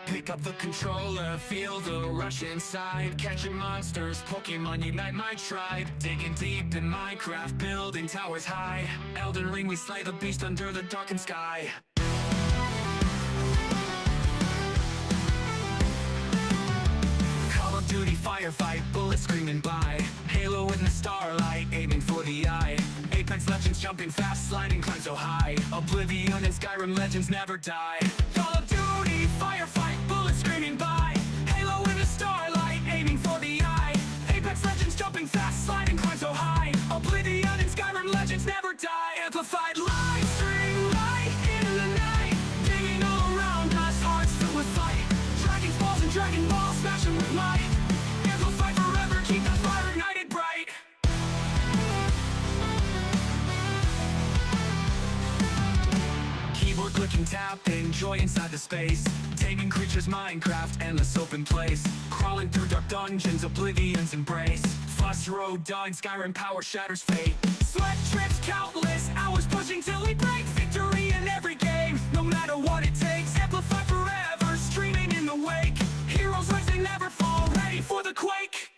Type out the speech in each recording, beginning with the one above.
Pick up the controller, feel the rush inside. Catching monsters, Pokemon unite my tribe. Digging deep in Minecraft, building towers high. Elden Ring, we slay the beast under the darkened sky. Call of Duty firefight, bullets screaming by. Halo in the starlight, aiming for the eye. Apex Legends jumping fast, sliding climb so high. Oblivion and Skyrim legends never die. Call of Duty firefight, bullets screaming by. Halo in the starlight, aiming for the eye. Apex Legends jumping fast, sliding climb so high. Oblivion and Skyrim legends never die. Amplified live stream, light into the night. Digging all around us, hearts filled with fight. Dragon balls and Dragon Balls, smashing with might. Amplify forever, keep that fire ignited bright. Keyboard clicking, tap, enjoy inside the space. Taming creatures, Minecraft, endless open place. Crawling through dark dungeons, Oblivion's embrace. Fuss road dog, Skyrim power shatters fate. Sweat trips, countless hours pushing till we break. Victory in every game, no matter what it takes. Amplify forever, streaming in the wake. Heroes rise, they never fall, ready for the quake.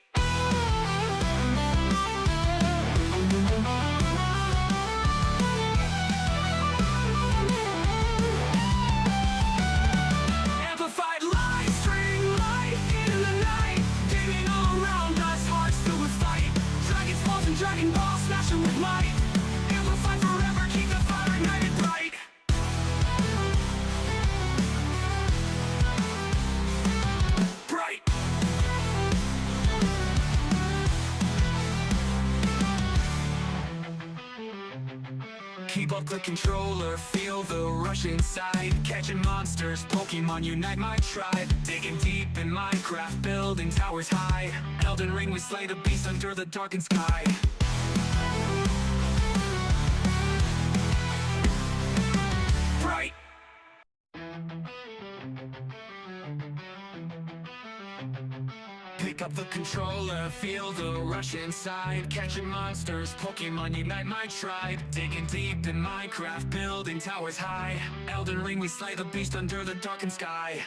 Amplified live stream, light into the night. Gaming all around us, hearts filled with fight. Dragon balls and Dragon Balls, smashing with might. Amplify forever, keep the fire ignited bright. Bright. Keep up the controller, feel the rush inside. Catching monsters, Pokemon unite my tribe. Digging deep in Minecraft, building towers high. Elden Ring, we slay the beast under the darkened sky. Bright. Pick up the controller, feel the rush inside. Catching monsters, Pokemon unite my tribe. Digging deep in Minecraft, building towers high. Elden Ring, we slay the beast under the darkened sky.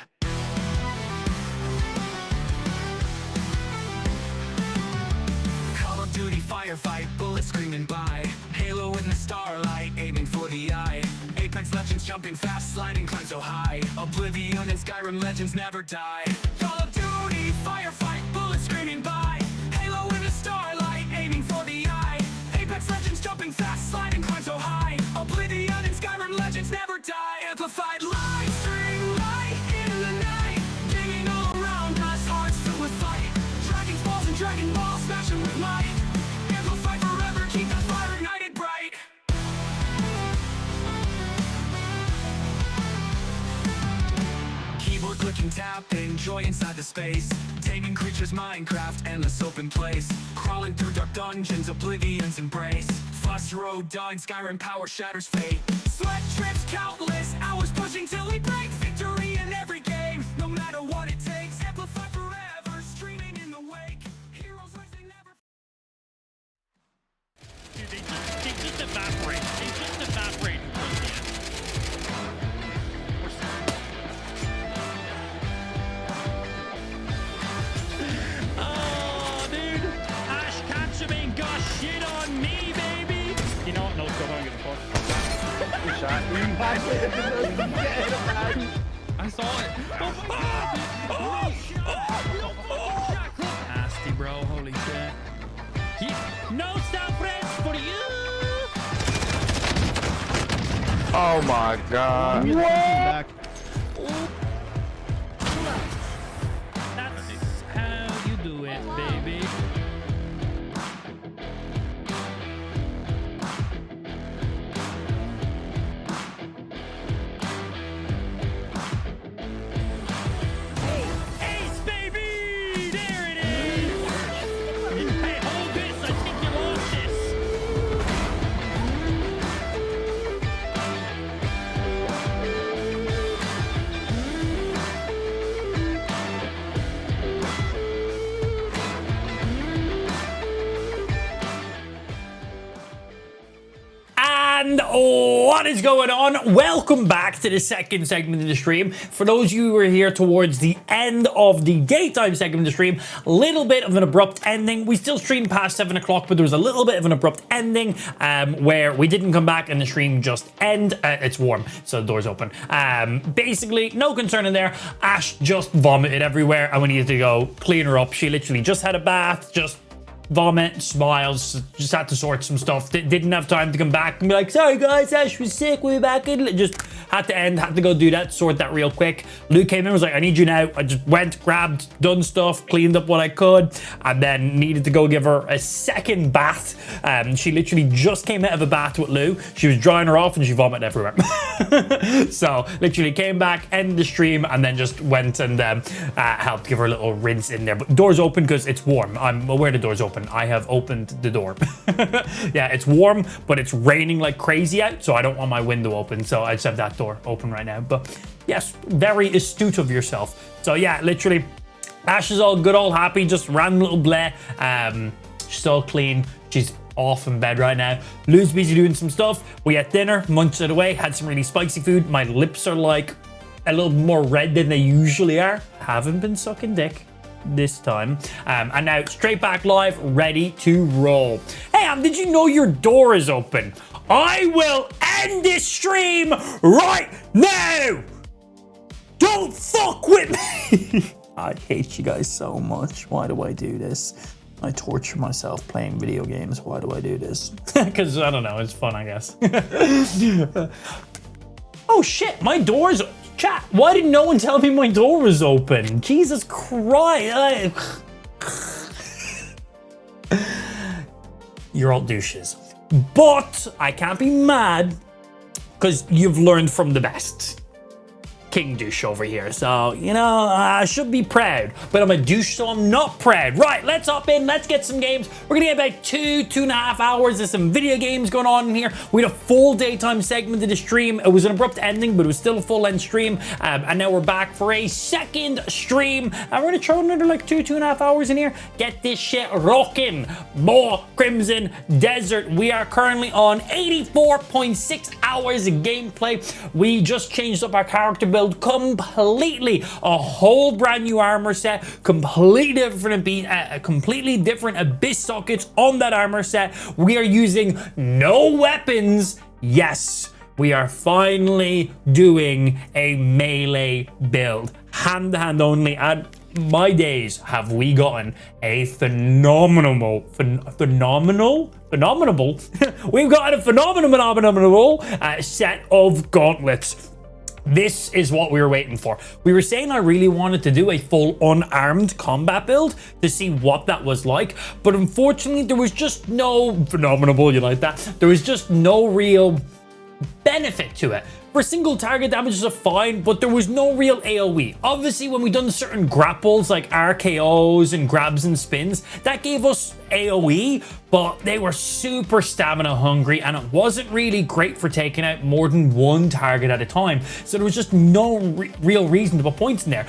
Call of Duty firefight, bullets screaming by. Halo in the starlight, aiming for the eye. Apex Legends jumping fast, sliding climb so high. Oblivion and Skyrim legends never die. Call of Duty firefight, bullets screaming by. Halo in the starlight, aiming for the eye. Apex Legends jumping fast, sliding climb so high. Oblivion and Skyrim legends never die. Amplified live stream, light into the night. Digging all around us, hearts filled with fight. Dragon balls and Dragon Balls, smashing with might. Amplify forever, keep that fire ignited bright. Keyboard clicking, tap, enjoy inside the space. Taming creatures, Minecraft, endless open place. Crawling through dark dungeons, Oblivion's embrace. Fuss road dog, Skyrim power shatters fate. Sweat trips, countless hours pushing till we break. Victory in every game, no matter what it takes. Amplify forever, streaming in the wake. Heroes rise, they never. Dude, they just evaporate. They just evaporate towards the end. Oh, dude. Ash Ketchum got shit on me, baby. You know what? No, go on, get the fuck. I saw it. Nasty, bro. Holy shit. No stop press for you. Oh my god. What? That's how you do it, baby. Ace, baby! There it is! Hey, hold this! I think you lost this! And what is going on? Welcome back to the second segment of the stream. For those of you who are here towards the end of the daytime segment of the stream, a little bit of an abrupt ending. We still streamed past 7 o'clock, but there was a little bit of an abrupt ending where we didn't come back and the stream just end. It's warm, so the door's open. Basically, no concern in there. Ash just vomited everywhere and we needed to go clean her up. She literally just had a bath, just vomit, smiles, just had to sort some stuff. Didn't have time to come back and be like, sorry guys, Ash was sick, we'll be back in. Just had to go do that, sort that real quick. Luke came in, was like, I need you now. I just went, grabbed, done stuff, cleaned up what I could, and then needed to go give her a second bath. She literally just came out of a bath with Lou. She was drying her off and she vomited everywhere. So literally came back, ended the stream, and then just went and helped give her a little rinse in there. But door's open because it's warm. I'm aware the door's open. I have opened the door. Yeah, it's warm, but it's raining like crazy out, so I don't want my window open, so I just have that door open right now. But yes, very astute of yourself. So yeah, literally, Ash is all good, all happy, just random little bleh. She's all clean. She's off in bed right now. Lou's busy doing some stuff. We had dinner, munched it away, had some really spicy food. My lips are like a little more red than they usually are. Haven't been sucking dick this time. And now straight back live, ready to roll. Hey, did you know your door is open? I will end this stream right now. Don't fuck with me. I hate you guys so much. Why do I do this? I torture myself playing video games. Why do I do this? Because, I don't know, it's fun, I guess. Oh shit, my door's... Chat, why did no one tell me my door was open? Jesus Christ. You're all douches. But I can't be mad because you've learned from the best. King douche over here, so you know I should be proud, but I'm a douche, so I'm not proud. Right, let's hop in, let's get some games. We're gonna get about 2.5 hours of some video games going on in here. We had a full daytime segment of the stream. It was an abrupt ending, but it was still a full-length stream, and now we're back for a second stream, and we're gonna throw another like 2.5 hours in here, get this shit rocking. More Crimson Desert. We are currently on 84.6 hours of gameplay. We just changed up our character build completely, a whole brand new armor set, completely different abyss sockets on that armor set. We are using no weapons. Yes, we are finally doing a melee build, hand to hand only. And my days, have we gotten a phenomenal we've got a phenomenal set of gauntlets. This is what we were waiting for. We were saying I really wanted to do a full unarmed combat build to see what that was like, but unfortunately there was just no phenomenal, you like that? There was just no real benefit to it. For single target damages are fine, but there was no real AoE. Obviously, when we done certain grapples like RKOs and grabs and spins, that gave us AoE, but they were super stamina hungry and it wasn't really great for taking out more than one target at a time. So there was just no real reason to put points in there.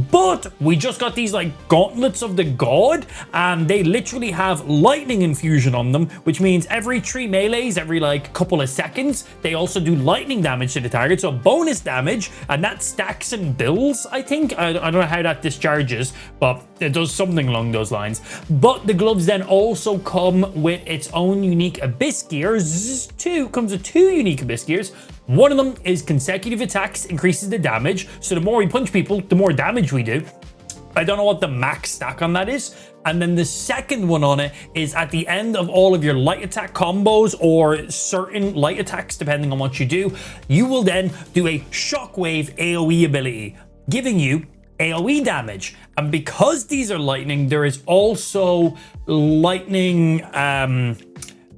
But we just got these like gauntlets of the god, and they literally have lightning infusion on them, which means every 3 melees, every like couple of seconds, they also do lightning damage to the target, so bonus damage, and that stacks and builds, I think. I don't know how that discharges, but it does something along those lines. But the gloves then also come with its own unique abyss gears. Comes with 2 unique abyss gears. One of them is consecutive attacks, increases the damage, so the more we punch people, the more damage we do. I don't know what the max stack on that is. And then the second one on it is at the end of all of your light attack combos or certain light attacks, depending on what you do, you will then do a shockwave AoE ability, giving you AoE damage. And because these are lightning, there is also lightning,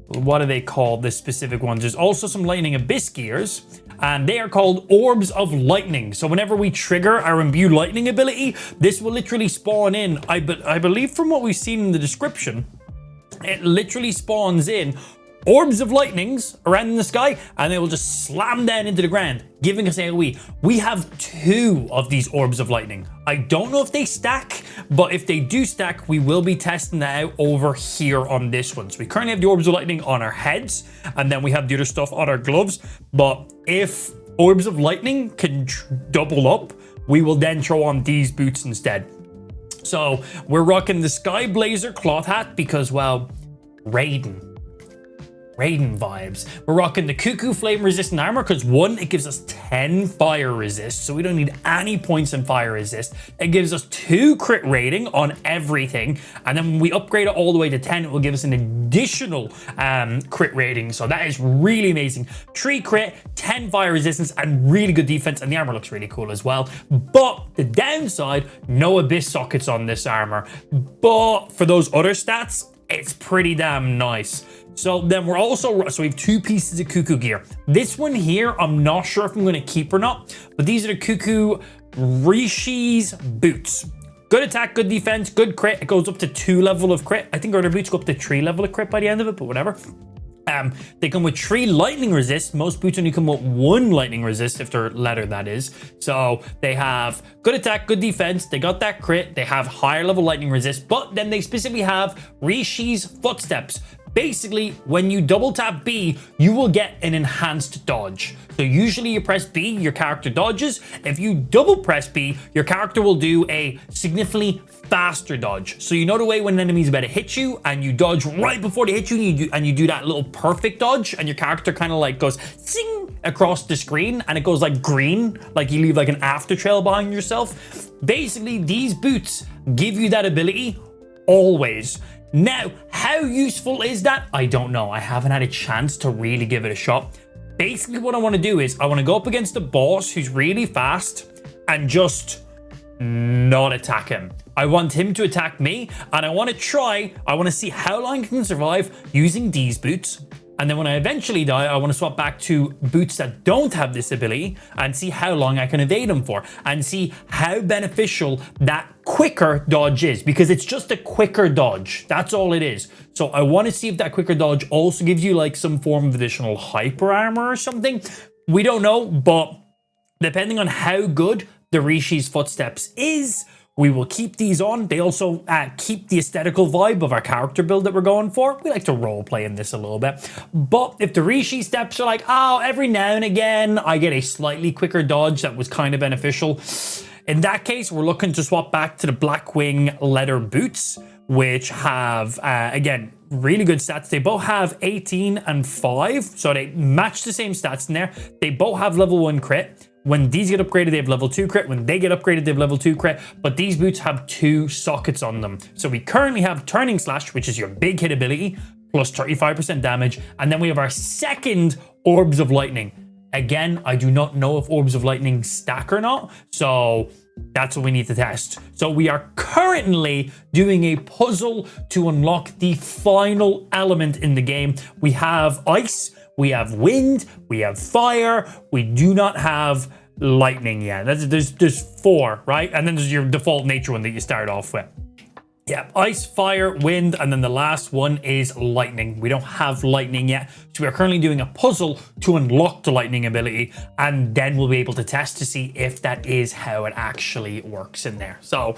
what do they call the specific ones? There's also some lightning abyss gears, and they are called orbs of lightning. So whenever we trigger our imbue lightning ability, this will literally spawn in. I believe from what we've seen in the description, it literally spawns in orbs of lightnings around in the sky, and they will just slam down into the ground, giving us AoE. We have 2 of these orbs of lightning. I don't know if they stack, but if they do stack, we will be testing that out over here on this one. So we currently have the orbs of lightning on our heads, and then we have the other stuff on our gloves. But if orbs of lightning can double up, we will then throw on these boots instead. So we're rocking the Sky Blazer cloth hat because, well, Raiden vibes. We're rocking the Cuckoo Flame resistant armor because 1, it gives us 10 fire resist, so we don't need any points in fire resist. It gives us 2 crit rating on everything, and then when we upgrade it all the way to 10, it will give us an additional crit rating. So that is really amazing. 3 crit, 10 fire resistance, and really good defense, and the armor looks really cool as well. But the downside, no abyss sockets on this armor. But for those other stats, it's pretty damn nice. So then we're also, so we have 2 pieces of Cuckoo gear. This one here, I'm not sure if I'm going to keep or not, but these are the Cuckoo Rishi's boots. Good attack, good defense, good crit. It goes up to 2 level of crit. I think our other boots go up to 3 level of crit by the end of it, but whatever. They come with 3 lightning resist. Most boots only come with 1 lightning resist, if they're leather, that is. So they have good attack, good defense. They got that crit. They have higher level lightning resist, but then they specifically have Rishi's footsteps. Basically, when you double tap B, you will get an enhanced dodge. So usually you press B, your character dodges. If you double press B, your character will do a significantly faster dodge. So you know the way when an enemy's about to hit you and you dodge right before they hit you, and you do that little perfect dodge, and your character kind of like goes zing across the screen and it goes like green, like you leave like an after trail behind yourself. Basically, these boots give you that ability always. Now, how useful is that? I don't know. I haven't had a chance to really give it a shot. Basically, what I want to do is I want to go up against a boss who's really fast and just not attack him. I want him to attack me, and I want to see how long I can survive using these boots. And then when I eventually die, I want to swap back to boots that don't have this ability and see how long I can evade them for and see how beneficial that quicker dodge is, because it's just a quicker dodge. That's all it is. So I want to see if that quicker dodge also gives you like some form of additional hyper armor or something. We don't know, but depending on how good the Rishi's footsteps is, we will keep these on. They also keep the aesthetical vibe of our character build that we're going for. We like to role play in this a little bit. But if the Rishi steps are like, oh, every now and again, I get a slightly quicker dodge that was kind of beneficial. In that case, we're looking to swap back to the Blackwing leather boots, which have, again, really good stats. They both have 18 and 5, so they match the same stats in there. They both have level 1 crit. When these get upgraded, they have level 2 crit. When they get upgraded, they have level 2 crit. But these boots have 2 sockets on them. So we currently have Turning Slash, which is your big hit ability, plus 35% damage. And then we have our second Orbs of Lightning. Again, I do not know if Orbs of Lightning stack or not. So that's what we need to test. So we are currently doing a puzzle to unlock the final element in the game. We have ice, we have wind, we have fire, we do not have lightning yet. There's 4, right? And then there's your default nature one that you start off with. Yeah, ice, fire, wind, and then the last one is lightning. We don't have lightning yet, so we are currently doing a puzzle to unlock the lightning ability, and then we'll be able to test to see if that is how it actually works in there. So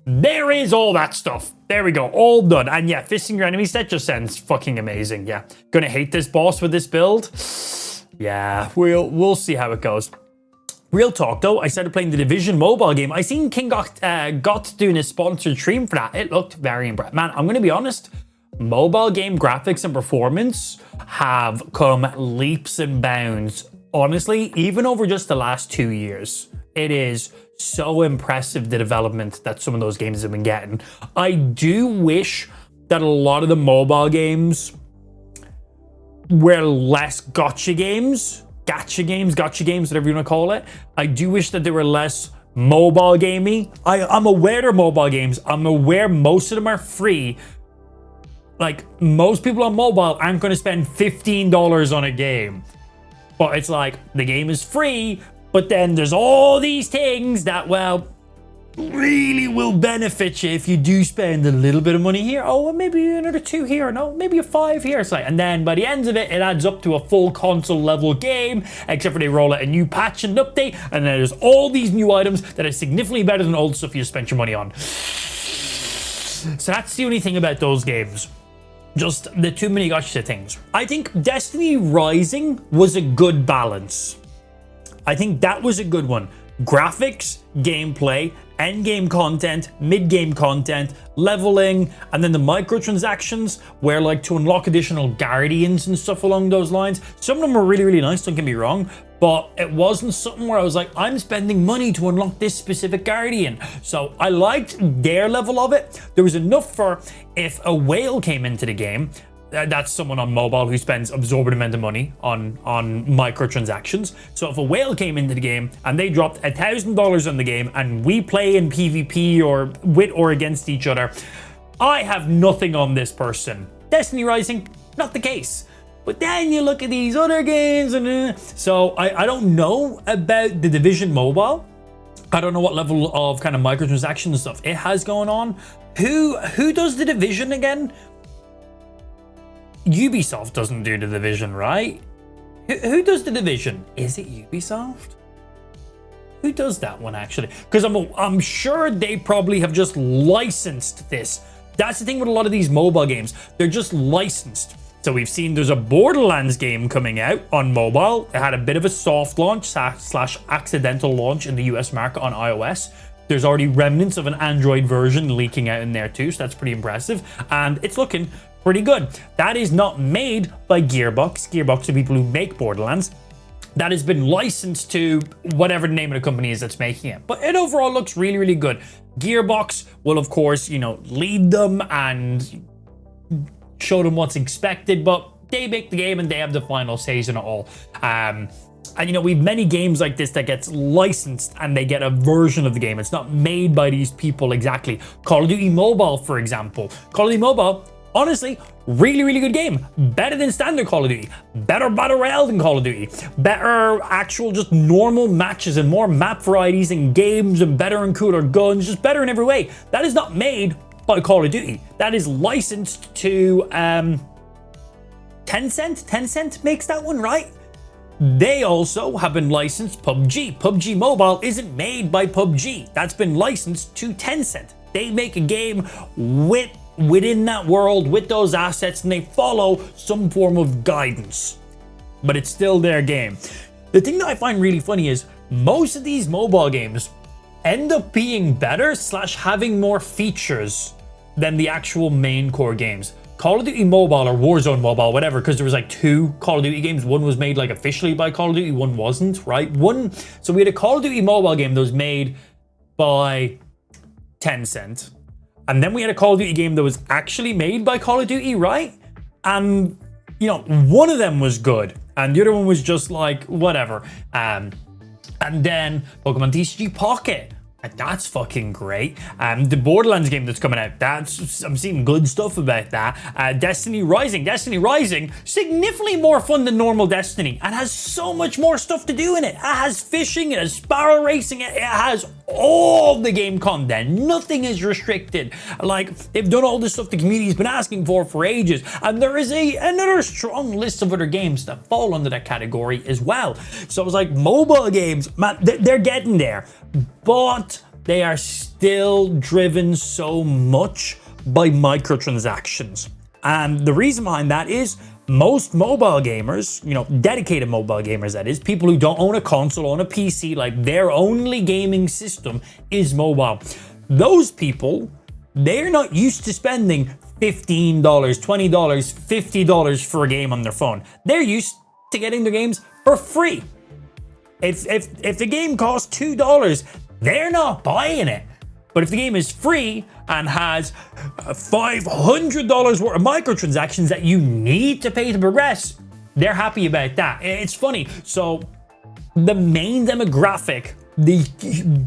there is all that stuff. There we go, all done. And yeah, fisting your enemies, that just sounds fucking amazing. Yeah, gonna hate this boss with this build. Yeah, we'll see how it goes. Real talk though, I started playing the Division mobile game. I seen King got doing a sponsored stream for that. It looked very impressive. Man, I'm gonna be honest, mobile game graphics and performance have come leaps and bounds. Honestly, even over just the last 2 years, it is so impressive the development that some of those games have been getting. I do wish that a lot of the mobile games were less gacha games, whatever you want to call it. I do wish that they were less mobile gamey. I'm aware they're mobile games. I'm aware most of them are free. Like, most people on mobile aren't going to spend $15 on a game. But it's like, the game is free, but then there's all these things that, well, really will benefit you if you do spend a little bit of money here. Oh, well, maybe another 2 here. No, maybe a 5 here. It's like, and then by the end of it, it adds up to a full console level game, except for they roll out a new patch and update, and then there's all these new items that are significantly better than old stuff you spent your money on. So that's the only thing about those games. Just the too many gotcha things. I think Destiny Rising was a good balance. I think that was a good one. Graphics, gameplay, end-game content, mid-game content, leveling, and then the microtransactions where like to unlock additional guardians and stuff along those lines. Some of them were really, really nice, don't get me wrong, but it wasn't something where I was like, I'm spending money to unlock this specific guardian. So I liked their level of it. There was enough for if a whale came into the game, that's someone on mobile who spends absorbent amount of money on microtransactions. So if a whale came into the game and they dropped $1,000 on the game and we play in PvP or with or against each other, I have nothing on this person. Destiny Rising, not the case. But then you look at these other games and so I don't know about the Division Mobile. I don't know what level of kind of microtransactions and stuff it has going on. Who does the Division again? Ubisoft doesn't do the Division, right? Who does the Division? Is it Ubisoft? Who does that one actually? Because I'm sure they probably have just licensed this. That's the thing with a lot of these mobile games. They're just licensed. So we've seen there's a Borderlands game coming out on mobile. It had a bit of a soft launch slash accidental launch in the US market on iOS. There's already remnants of an Android version leaking out in there too, so that's pretty impressive. And it's looking pretty good. That is not made by Gearbox. Gearbox are people who make Borderlands. That has been licensed to whatever the name of the company is that's making it. But it overall looks really, really good. Gearbox will, of course, lead them and show them what's expected, but they make the game and they have the final say in it all. And we've many games like this that gets licensed and they get a version of the game. It's not made by these people exactly. Call of Duty Mobile, for example. Call of Duty Mobile, honestly, really, really good game. Better than standard Call of Duty. Better Battle Royale than Call of Duty. Better actual just normal matches and more map varieties and games and better and cooler guns. Just better in every way. That is not made by Call of Duty. That is licensed to Tencent. Tencent makes that one, right? They also have been licensed PUBG. PUBG Mobile isn't made by PUBG. That's been licensed to Tencent. They make a game within that world with those assets and they follow some form of guidance. But it's still their game. The thing that I find really funny is most of these mobile games end up being better slash having more features than the actual main core games. Call of Duty Mobile or Warzone Mobile, whatever, because there was like 2 Call of Duty games. One was made like officially by Call of Duty, one wasn't, right? So we had a Call of Duty Mobile game that was made by Tencent. And then we had a Call of Duty game that was actually made by Call of Duty, right? And, one of them was good. And the other one was just like, whatever. And then Pokemon TCG Pocket. And that's fucking great. The Borderlands game that's coming out, I'm seeing good stuff about that. Destiny Rising, significantly more fun than normal Destiny and has so much more stuff to do in it. It has fishing, it has sparrow racing, it has all the game content. Nothing is restricted. Like, they've done all the stuff the community's been asking for ages. And there is another strong list of other games that fall under that category as well. So it was like mobile games, man, they're getting there. But they are still driven so much by microtransactions. And the reason behind that is most mobile gamers, dedicated mobile gamers that is, people who don't own a console, own a PC, like their only gaming system is mobile. Those people, they're not used to spending $15, $20, $50 for a game on their phone. They're used to getting their games for free. If the game costs $2, they're not buying it. But if the game is free and has $500 worth of microtransactions that you need to pay to progress, they're happy about that. It's funny. So the main demographic, the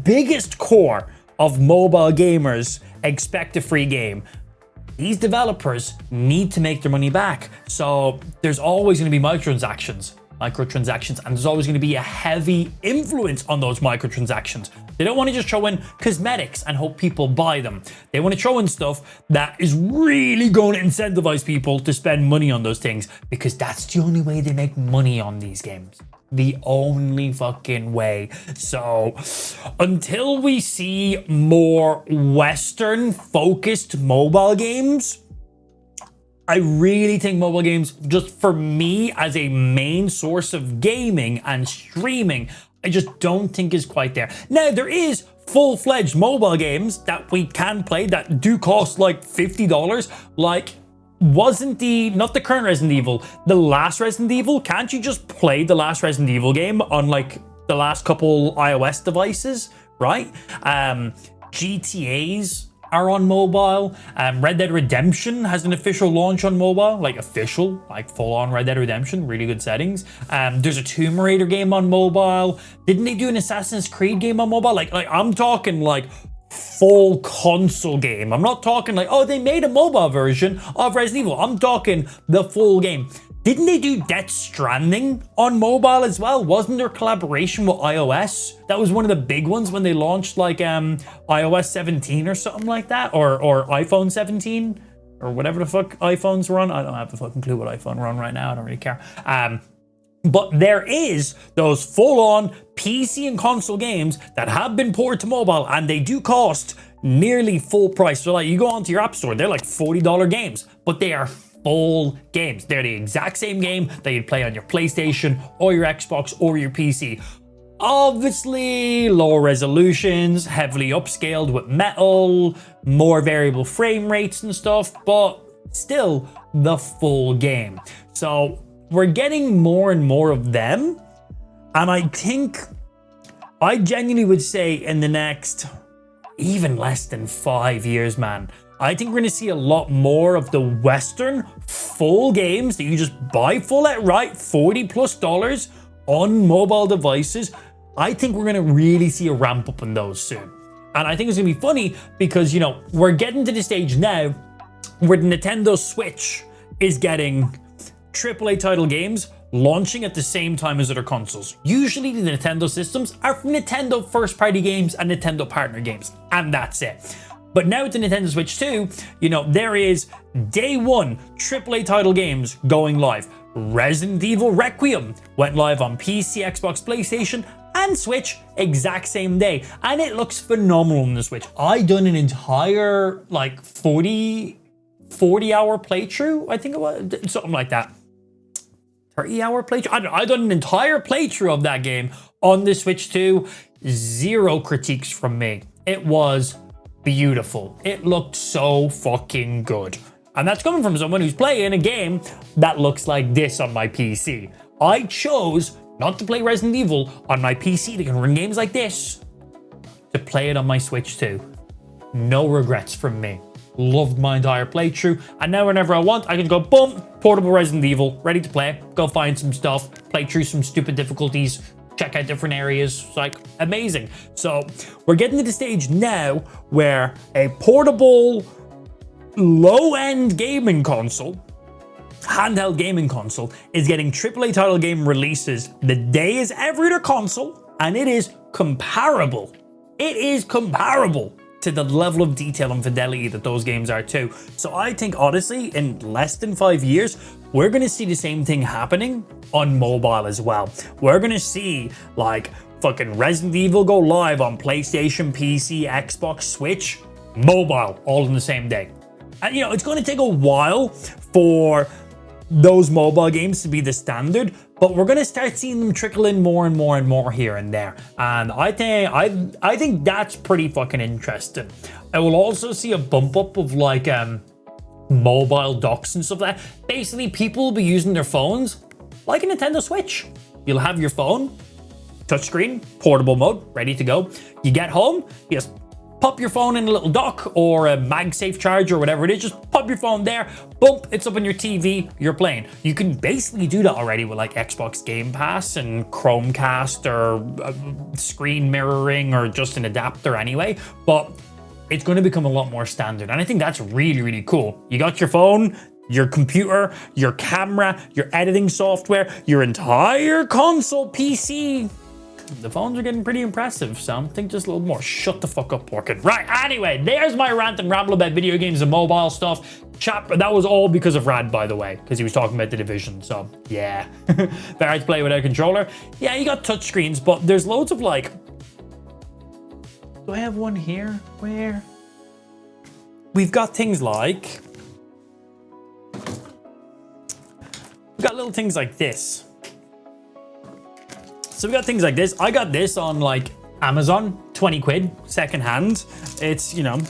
biggest core of mobile gamers expect a free game. These developers need to make their money back. So there's always going to be microtransactions. microtransactions, and there's always going to be a heavy influence on those microtransactions. They don't want to just throw in cosmetics and hope people buy them. They want to throw in stuff that is really going to incentivize people to spend money on those things, because that's the only way they make money on these games. The only fucking way. So until we see more Western focused mobile games, I really think mobile games, just for me as a main source of gaming and streaming, I just don't think is quite there. Now, there is full-fledged mobile games that we can play that do cost like $50. Like, wasn't not the current Resident Evil, the last Resident Evil? Can't you just play the last Resident Evil game on like the last couple iOS devices, right? GTAs are on mobile. Red Dead Redemption has an official launch on mobile, like official, like full-on Red Dead Redemption, really good settings. There's a Tomb Raider game on mobile. Didn't they do an Assassin's Creed game on mobile? Like I'm talking like full console game. I'm not talking like, oh, they made a mobile version of Resident Evil. I'm talking the full game. Didn't they do Death Stranding on mobile as well? Wasn't there collaboration with iOS? That was one of the big ones when they launched like iOS 17 or something like that, or iPhone 17 or whatever the fuck iPhones were on. I don't have a fucking clue what iPhone we're on right now. I don't really care. But there is those full-on PC and console games that have been ported to mobile, and they do cost nearly full price. So like you go onto your app store, they're like $40 games, but they are full games. They're the exact same game that you'd play on your PlayStation or your Xbox or your PC. Obviously, lower resolutions, heavily upscaled with metal, more variable frame rates and stuff, but still the full game. So we're getting more and more of them. And I think, I genuinely would say in the next even less than 5 years, man, I think we're going to see a lot more of the Western full games that you just buy full outright, $40+ on mobile devices. I think we're going to really see a ramp up in those soon. And I think it's going to be funny because, you know, we're getting to the stage now where the Nintendo Switch is getting AAA title games launching at the same time as other consoles. Usually the Nintendo systems are from Nintendo first-party games and Nintendo partner games, and that's it. But now with the Nintendo Switch 2, you know, there is day one AAA title games going live. Resident Evil Requiem went live on PC, Xbox, PlayStation, and Switch exact same day. And it looks phenomenal on the Switch. I done an entire like 40-hour playthrough, I think it was, something like that. 30-hour playthrough? I don't know. I done an entire playthrough of that game on the Switch 2. Zero critiques from me. It was beautiful. It looked so fucking good. And that's coming from someone who's playing a game that looks like this on my PC. I chose not to play Resident Evil on my PC that can run games like this, to play it on my Switch 2. No regrets from me. Loved my entire playthrough, and now whenever I want, I can go, boom, portable Resident Evil, ready to play, go find some stuff, play through some stupid difficulties, check out different areas. It's like amazing. So we're getting to the stage now where a portable, low-end gaming console, handheld gaming console, is getting AAA title game releases the day is every other console, and it is comparable. It is comparable to the level of detail and fidelity that those games are too. So I think honestly, in less than 5 years, we're going to see the same thing happening on mobile as well. We're going to see like fucking Resident Evil go live on PlayStation, PC, Xbox, Switch, mobile, all in the same day. And you know, it's going to take a while for those mobile games to be the standard, but we're going to start seeing them trickle in more and more and more here and there. And I think that's pretty fucking interesting. I will also see a bump up of like mobile docks and stuff like that. Basically, people will be using their phones like a Nintendo Switch. You'll have your phone, touchscreen, portable mode, ready to go. You get home, you just pop your phone in a little dock or a MagSafe charger or whatever it is. Just pop your phone there, boom, it's up on your TV, you're playing. You can basically do that already with like Xbox Game Pass and Chromecast or screen mirroring or just an adapter anyway. But it's going to become a lot more standard. And I think that's really, really cool. You got your phone, your computer, your camera, your editing software, your entire console PC. The phones are getting pretty impressive, so I think just a little more. Shut the fuck up, Porkin. Right, anyway, there's my rant and ramble about video games and mobile stuff. Chat, that was all because of Rad, by the way, because he was talking about The Division, so yeah. Very hard to play without a controller. Yeah, you got touch screens, but there's loads of like... Do I have one here? Where? We've got things like... We've got little things like this. So we got things like this. I got this on like Amazon, 20 quid, secondhand. It's, you know,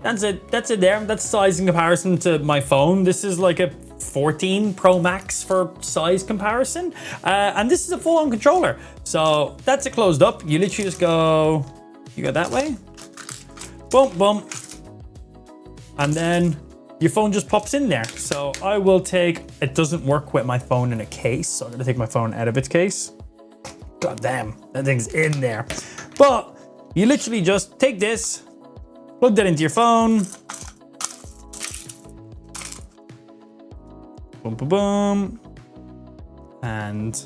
that's it there. That's size in comparison to my phone. This is like a 14 Pro Max for size comparison. And this is a full-on controller. So that's it closed up. You literally just go, you go that way. Boom, boom. And then your phone just pops in there. So I will take, it doesn't work with my phone in a case. So I'm gonna take my phone out of its case. God damn, that thing's in there. But you literally just take this, plug that into your phone. Boom, boom, boom. And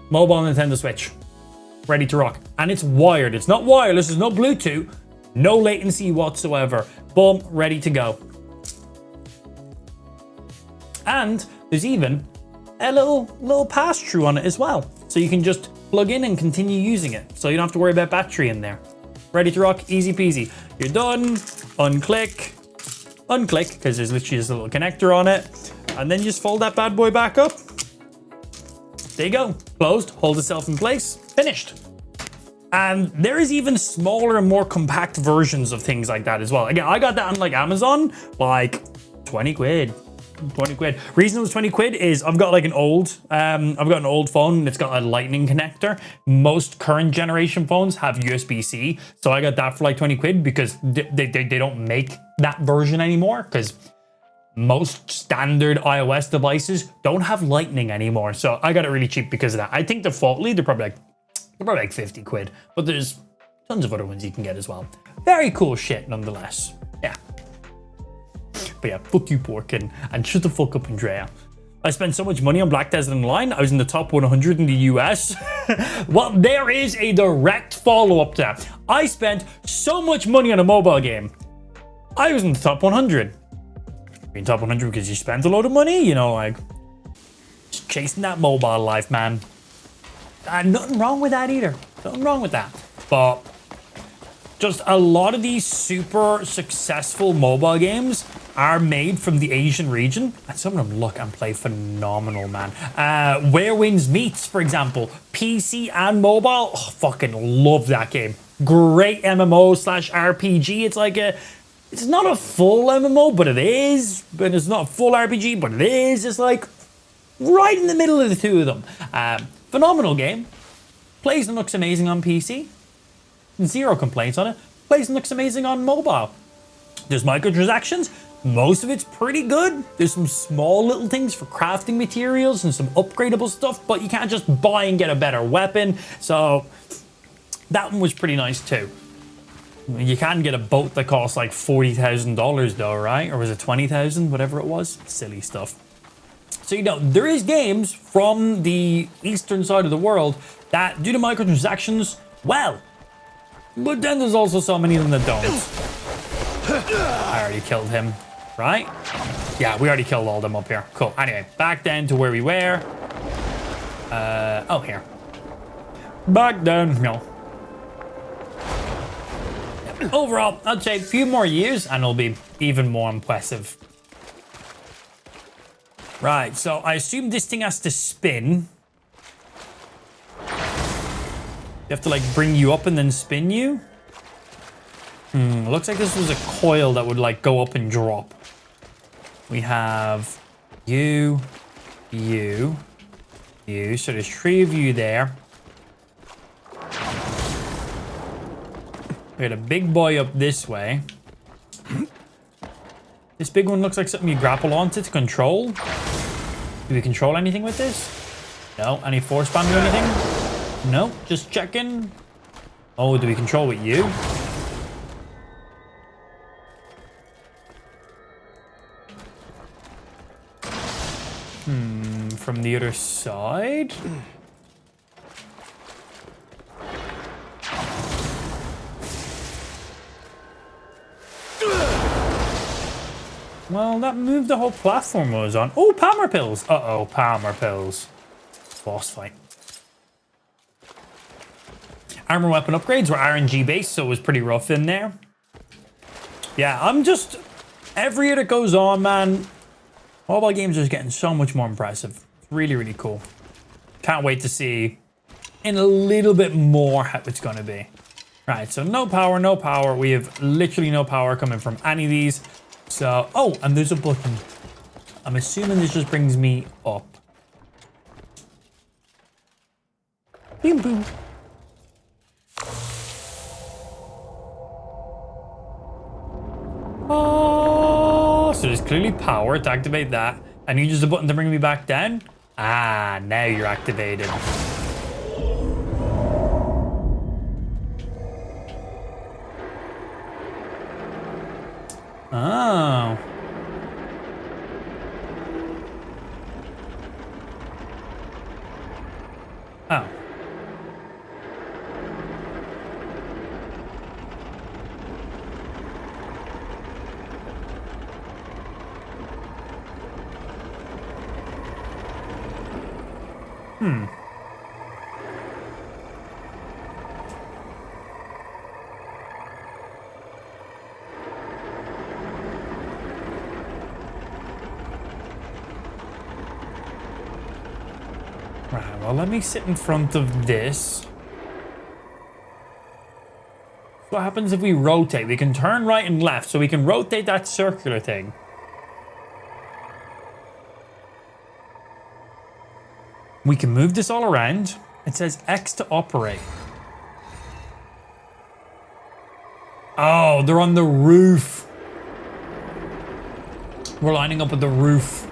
mobile Nintendo Switch, ready to rock. And it's wired, it's not wireless, it's not Bluetooth, no latency whatsoever. Boom, ready to go. And there's even a little pass-through on it as well. So you can just plug in and continue using it. So you don't have to worry about battery in there. Ready to rock, easy peasy. You're done, unclick, because there's literally just a little connector on it. And then you just fold that bad boy back up. There you go, closed, hold itself in place, finished. And there is even smaller and more compact versions of things like that as well. Again, I got that on like Amazon, like 20 quid. 20 quid. Reason it was 20 quid is I've got like an old phone and it's got a lightning connector. Most current generation phones have USB-C. So I got that for like 20 quid because they don't make that version anymore because most standard iOS devices don't have lightning anymore. So I got it really cheap because of that. I think defaultly they're probably like 50 quid, but there's tons of other ones you can get as well. Very cool shit nonetheless. Yeah. But yeah, fuck you, Porkin, and shut the fuck up, Andrea. I spent so much money on Black Desert Online, I was in the top 100 in the US. Well, there is a direct follow-up to that. I spent so much money on a mobile game. I was in the top 100. Being top 100 because you spent a load of money, you know, like, just chasing that mobile life, man. And nothing wrong with that either. Nothing wrong with that. But just a lot of these super successful mobile games are made from the Asian region. And some of them look and play phenomenal, man. Where Winds Meets, for example. PC and mobile. Oh, fucking love that game. Great MMO / RPG. It's like it's not a full MMO, but it is. But it's not a full RPG, but it is. It's like right in the middle of the two of them. Phenomenal game. Plays and looks amazing on PC. Zero complaints on it. Plays and looks amazing on mobile. There's microtransactions. Most of it's pretty good. There's some small little things for crafting materials and some upgradable stuff, but you can't just buy and get a better weapon. So that one was pretty nice too. You can get a boat that costs like $40,000 though, right? Or was it 20,000? Whatever it was. Silly stuff. So, you know, there is games from the eastern side of the world that do the microtransactions well. But then there's also so many of them that don't. I already killed him, right? Yeah, we already killed all of them up here. Cool. Anyway, back down to where we were. Oh, here. Back down, no. Overall, I'd say a few more years and it'll be even more impressive. Right, so I assume this thing has to spin. You have to like bring you up and then spin you. Looks like this was a coil that would like go up and drop. We have you. So there's 3 of you there. We got a big boy up this way. This big one looks like something you grapple onto to control. Do we control anything with this? No. Any force spam or anything? No. Just checking. Oh, do we control with you? From the other side? Well, that moved the whole platform I was on. Oh, Palmer pills. Uh-oh, Palmer pills. Boss fight. Armor weapon upgrades were RNG based, so it was pretty rough in there. Yeah, I'm just... Every year that goes on, man, mobile games are just getting so much more impressive. It's really, really cool. Can't wait to see in a little bit more how it's going to be. Right, so no power, no power. We have literally no power coming from any of these. So, oh, and there's a button. I'm assuming this just brings me up. Boom, boom. Oh, so there's clearly power to activate that. And you use the button to bring me back down? Ah, now you're activated. Oh. Oh. Right, well, let me sit in front of this. What happens if we rotate? We can turn right and left, so we can rotate that circular thing. We can move this all around. It says X to operate. Oh, they're on the roof. We're lining up with the roof.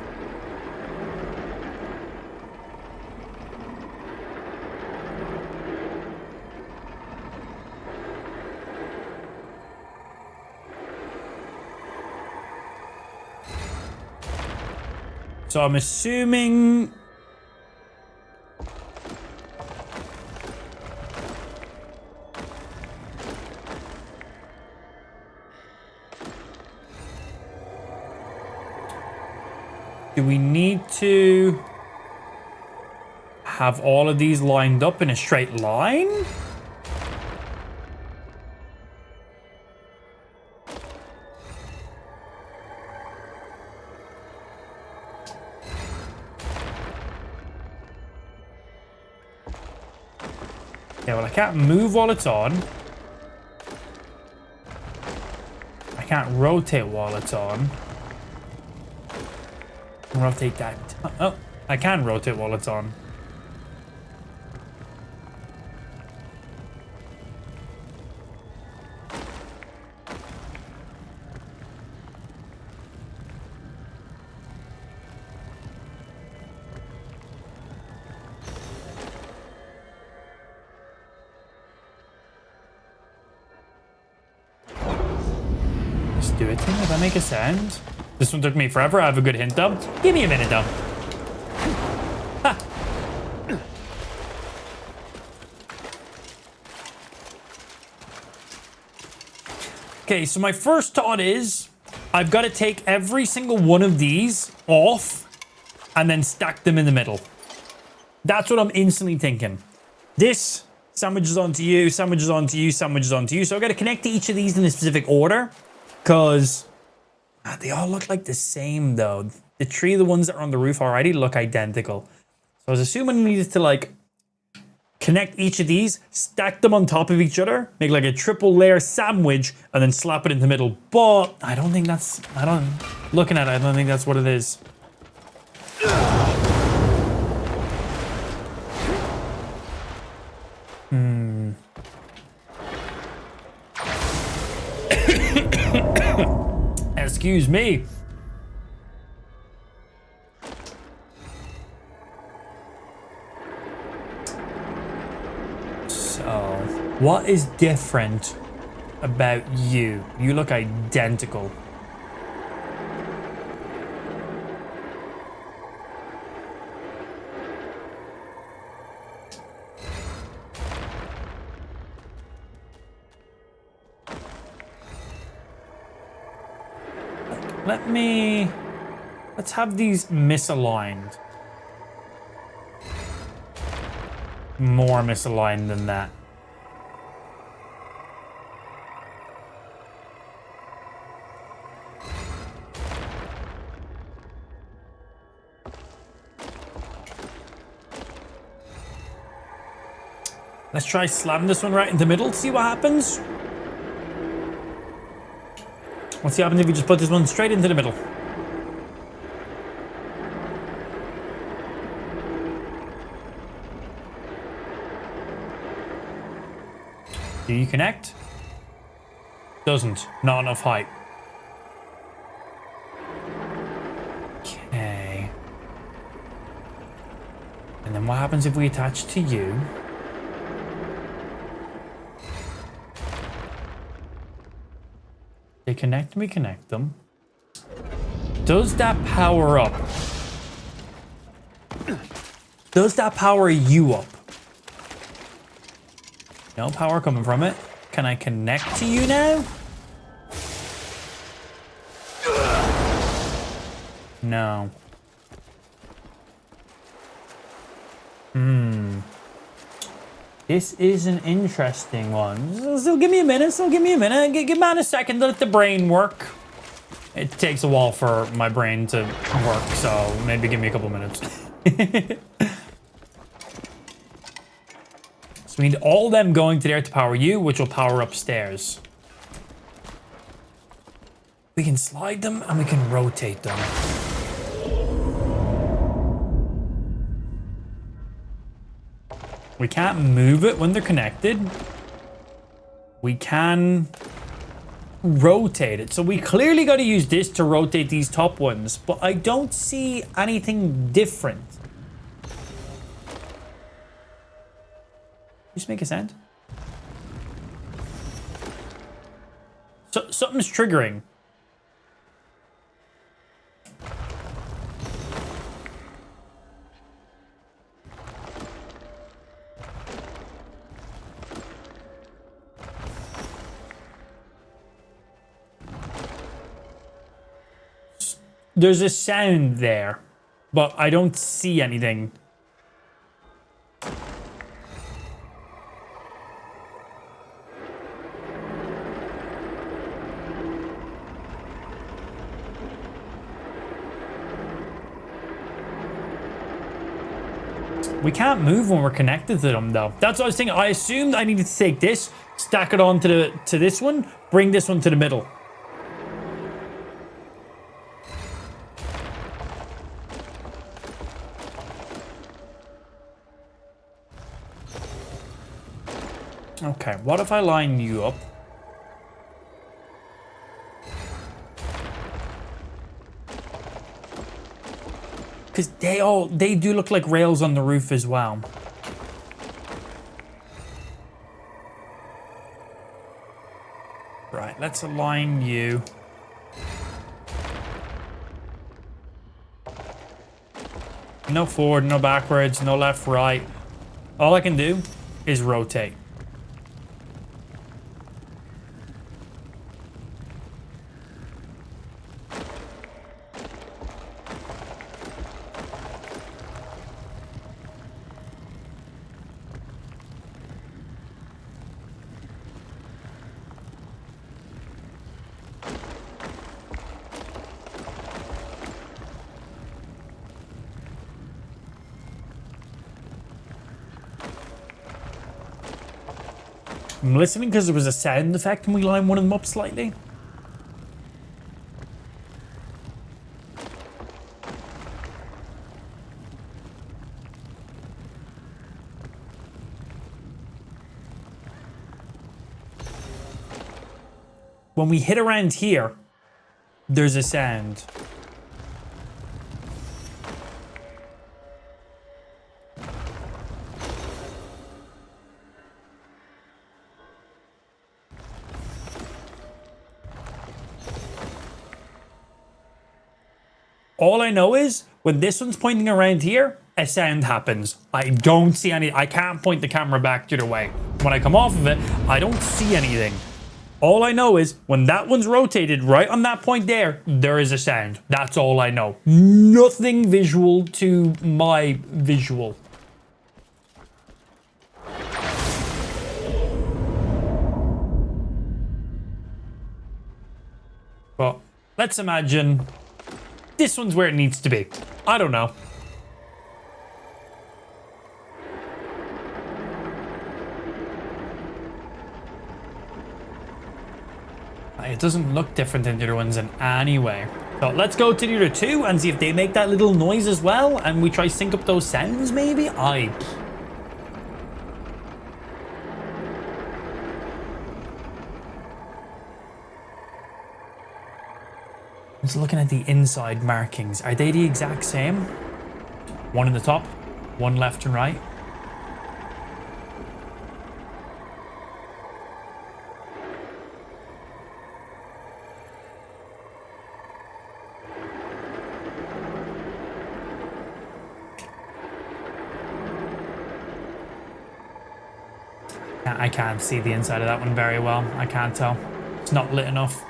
So I'm assuming... Do we need to have all of these lined up in a straight line? Yeah, well, I can't move while it's on. I can't rotate while it's on. Rotate that. Oh, I can rotate while it's on. Let's do it. Does that make a sound? This one took me forever. I have a good hint though. Give me a minute though. Ha. Okay, so my first thought is I've got to take every single one of these off and then stack them in the middle. That's what I'm instantly thinking. This sandwiches onto you, sandwiches onto you, sandwiches onto you. So I've got to connect to each of these in a specific order because they all look like the same though. The three of the ones that are on the roof already look identical. So I was assuming I needed to like connect each of these, stack them on top of each other, make like a triple layer sandwich, and then slap it in the middle. But I don't think that's, looking at it, I don't think that's what it is. Excuse me. So, what is different about you? You look identical. Let's have these misaligned. More misaligned than that. Let's try slam this one right in the middle, see what happens. Let's see what happens if we just put this one straight into the middle. Do you connect? Doesn't. Not enough height. Okay. And then what happens if we attach to you? They connect, we connect them. Does that power up? Does that power you up? No power coming from it. Can I connect to you now? No. This is an interesting one. So give me a minute. Give man a second to let the brain work. It takes a while for my brain to work, so maybe give me a couple minutes. So we need all them going to there to power you, which will power upstairs. We can slide them and we can rotate them. We can't move it when they're connected. We can rotate it. So we clearly got to use this to rotate these top ones, but I don't see anything different. Just make a sound. So something's triggering. There's a sound there, but I don't see anything. We can't move when we're connected to them, though. That's what I was thinking. I assumed I needed to take this, stack it on to this one, bring this one to the middle. Okay, what if I line you up? Because they do look like rails on the roof as well. Right, let's align you. No forward, no backwards, no left, right. All I can do is rotate. I'm listening because there was a sound effect when we line one of them up slightly. When we hit around here, there's a sound. All I know is when this one's pointing around here, a sound happens. I don't see any. I can't point the camera back the other way. When I come off of it, I don't see anything. All I know is when that one's rotated right on that point there, there is a sound. That's all I know. Nothing visual to my visual. Well, let's imagine this one's where it needs to be. I don't know. It doesn't look different than the other ones in any way. So let's go to the other two and see if they make that little noise as well. And we try sync up those sounds maybe? Just looking at the inside markings. Are they the exact same? One in the top, one left and right. I can't see the inside of that one very well. I can't tell. It's not lit enough.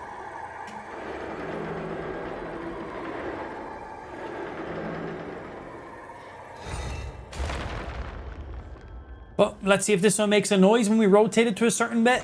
Well, let's see if this one makes a noise when we rotate it to a certain bit.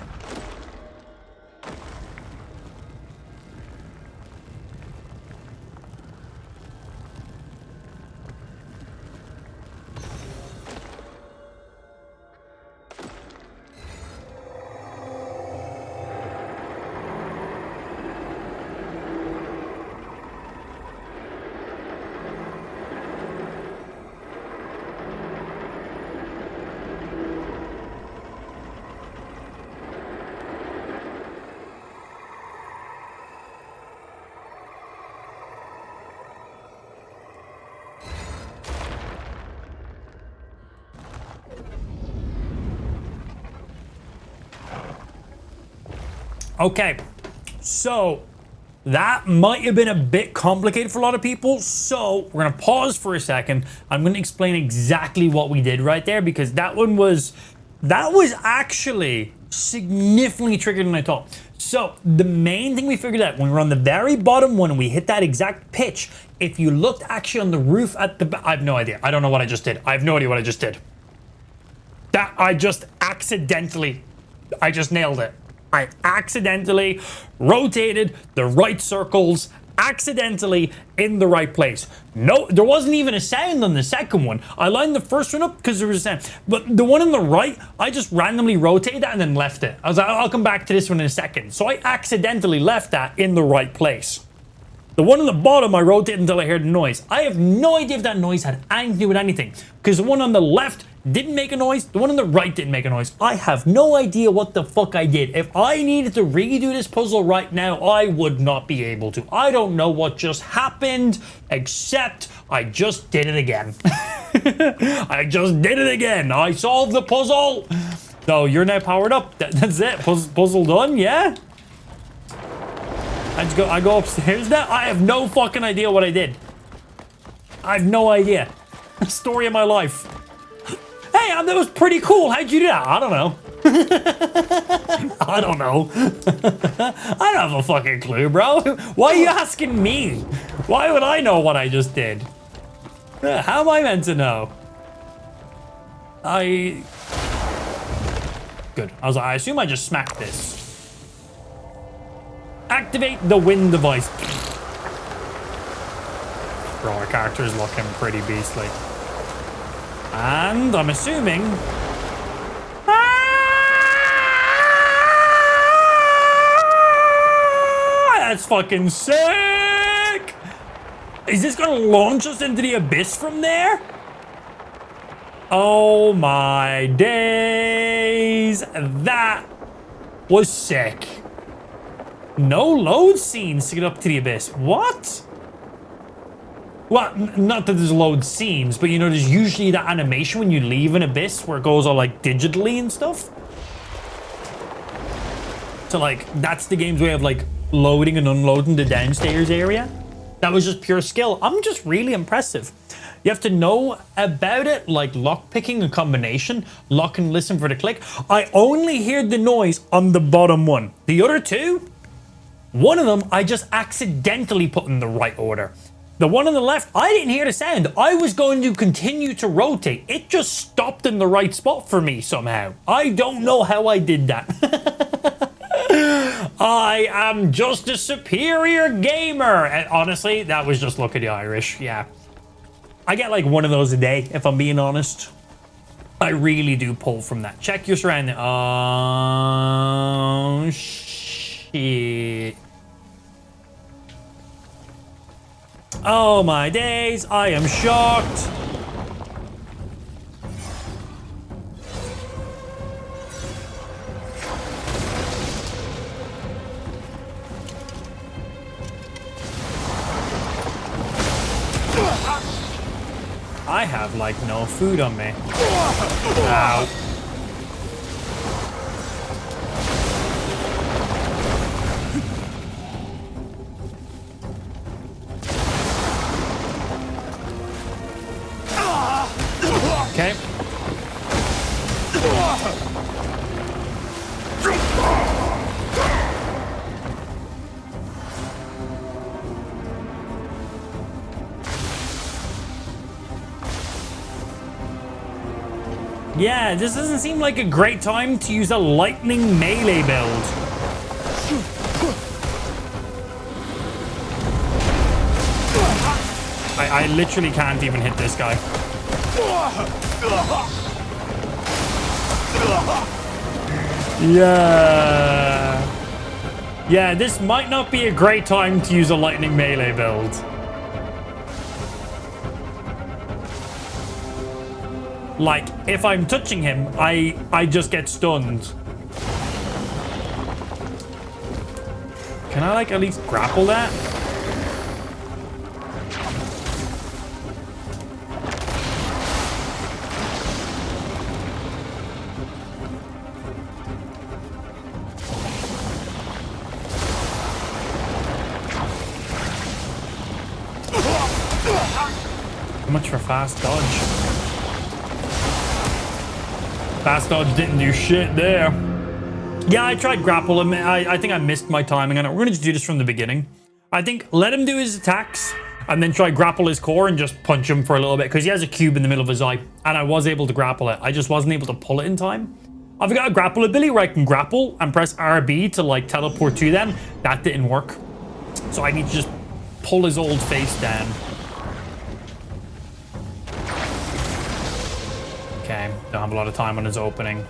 Okay, so that might have been a bit complicated for a lot of people. So we're gonna pause for a second. I'm gonna explain exactly what we did right there, because that was actually significantly trickier than I thought. So the main thing we figured out when we were on the very bottom one and we hit that exact pitch, if you looked actually on the roof at the I have no idea. I don't know what I just did. I have no idea what I just did. I just nailed it. I accidentally rotated the right circles accidentally in the right place. No, there wasn't even a sound on the second one. I lined the first one up because there was a sound. But the one on the right, I just randomly rotated that and then left it. I was like, I'll come back to this one in a second. So I accidentally left that in the right place. The one on the bottom, I rotated until I heard the noise. I have no idea if that noise had anything to do with anything, because the one on the left didn't make a noise. The one on the right didn't make a noise. I have no idea what the fuck I did. If I needed to redo this puzzle right now, I would not be able to. I don't know what just happened, except I just did it again. I just did it again. I solved the puzzle. So you're now powered up. That's it. Puzzle done, yeah? I go upstairs now. I have no fucking idea what I did. I have no idea. Story of my life. Hey, that was pretty cool. How'd you do that? I don't know. I don't know. I don't have a fucking clue, bro. Why are you asking me? Why would I know what I just did? How am I meant to know? Good. I assume I just smacked this. Activate the wind device. Bro, our character is looking pretty beastly. And I'm assuming... That's fucking sick! Is this gonna launch us into the abyss from there? Oh my days! That was sick. No load scenes to get up to the abyss. What? Well, not that there's load scenes, but you know, there's usually that animation when you leave an abyss where it goes all like digitally and stuff. So like, that's the game's way of like loading and unloading the downstairs area. That was just pure skill. I'm just really impressive. You have to know about it, like lock picking a combination, lock and listen for the click. I only hear the noise on the bottom one. The other two, one of them I just accidentally put in the right order. The one on the left, I didn't hear the sound. I was going to continue to rotate. It just stopped in the right spot for me somehow. I don't know how I did that. I am just a superior gamer. And honestly, that was just look at the Irish. Yeah. I get like one of those a day, if I'm being honest. I really do pull from that. Check your surroundings. Oh, shit. Oh my days, I am shocked. I have like no food on me. Ow. Okay. Yeah, this doesn't seem like a great time to use a lightning melee build. I literally can't even hit this guy. Yeah. Yeah, this might not be a great time to use a lightning melee build. Like, if I'm touching him, I just get stunned. Can I, like, at least grapple that? How much for fast dodge? Fast dodge didn't do shit there. Yeah, I tried grapple him. I think I missed my timing on it. We're going to just do this from the beginning. I think let him do his attacks and then try grapple his core and just punch him for a little bit because he has a cube in the middle of his eye and I was able to grapple it. I just wasn't able to pull it in time. I've got a grapple ability where I can grapple and press RB to like teleport to them. That didn't work. So I need to just pull his old face down. Okay, don't have a lot of time on his opening.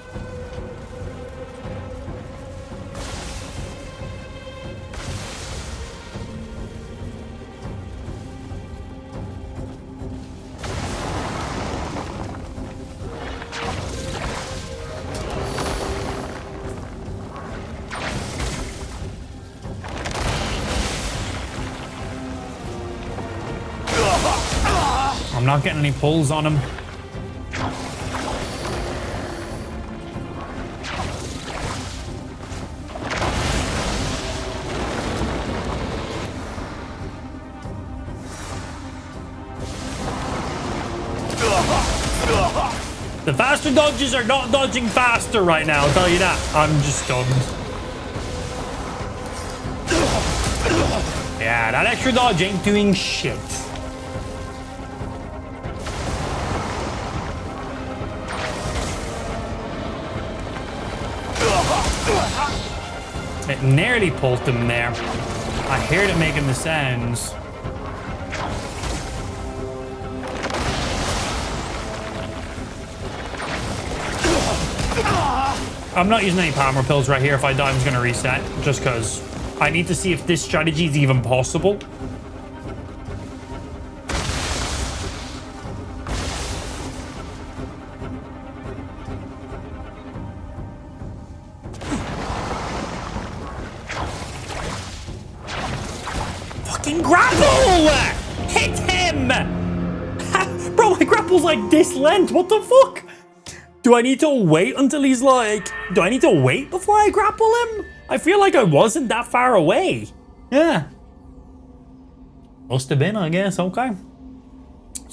I'm not getting any pulls on him. The faster dodges are not dodging faster right now, I'll tell you that. I'm just stunned. Yeah, that extra dodge ain't doing shit. It nearly pulled him there. I heard it making the sounds. I'm not using any palmer pills right here. If I die, I'm just going to reset. Just because I need to see if this strategy is even possible. Fucking grapple! Hit him! Bro, my grapple's like this length. What the fuck? Do I need to wait until he's like... Do I need to wait before I grapple him? I feel like I wasn't that far away. Yeah. Must have been, I guess. Okay.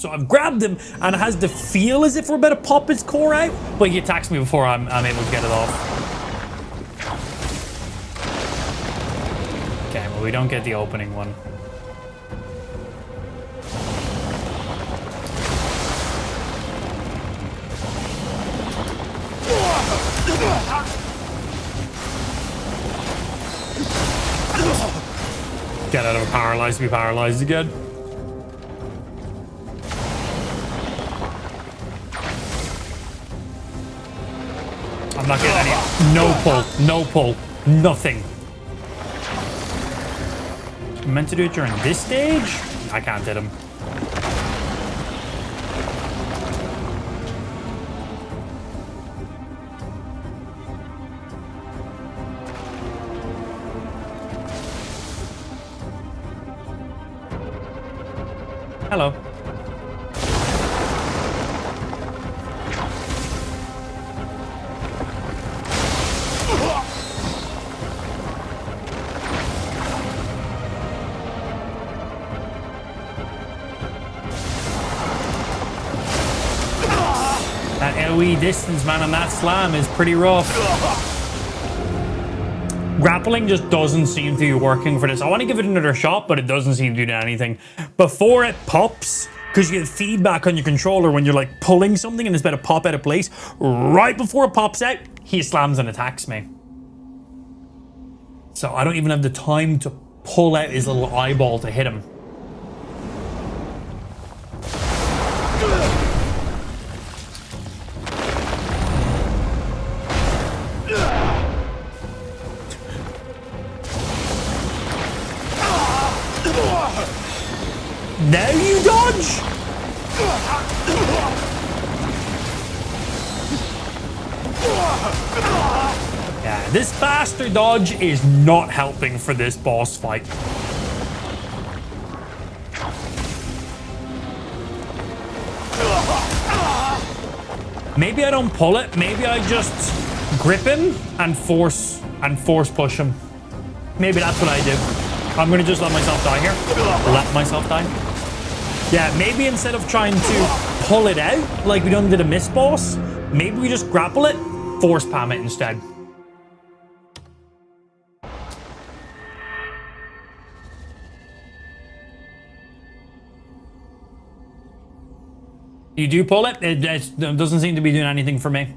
So I've grabbed him, and it has the feel as if we're about to pop his core out, but he attacks me before I'm able to get it off. Okay, well, we don't get the opening one. Get out of a paralyzed, be paralyzed again. I'm not getting any. No pull, no pull, nothing. I'm meant to do it during this stage? I can't hit him. Hello. That AoE distance, man, on that slam is pretty rough. Grappling just doesn't seem to be working for this. I want to give it another shot, but it doesn't seem to do anything. Before it pops, because you get feedback on your controller when you're like pulling something and it's about to pop out of place, right before it pops out, he slams and attacks me. So I don't even have the time to pull out his little eyeball to hit him. Now you dodge! Yeah, this faster dodge is not helping for this boss fight. Maybe I don't pull it. Maybe I just grip him and force push him. Maybe that's what I do. I'm gonna just let myself die here. Let myself die. Yeah, maybe instead of trying to pull it out like we done did a miss boss, maybe we just grapple it, force palm it instead. You do pull it? It doesn't seem to be doing anything for me.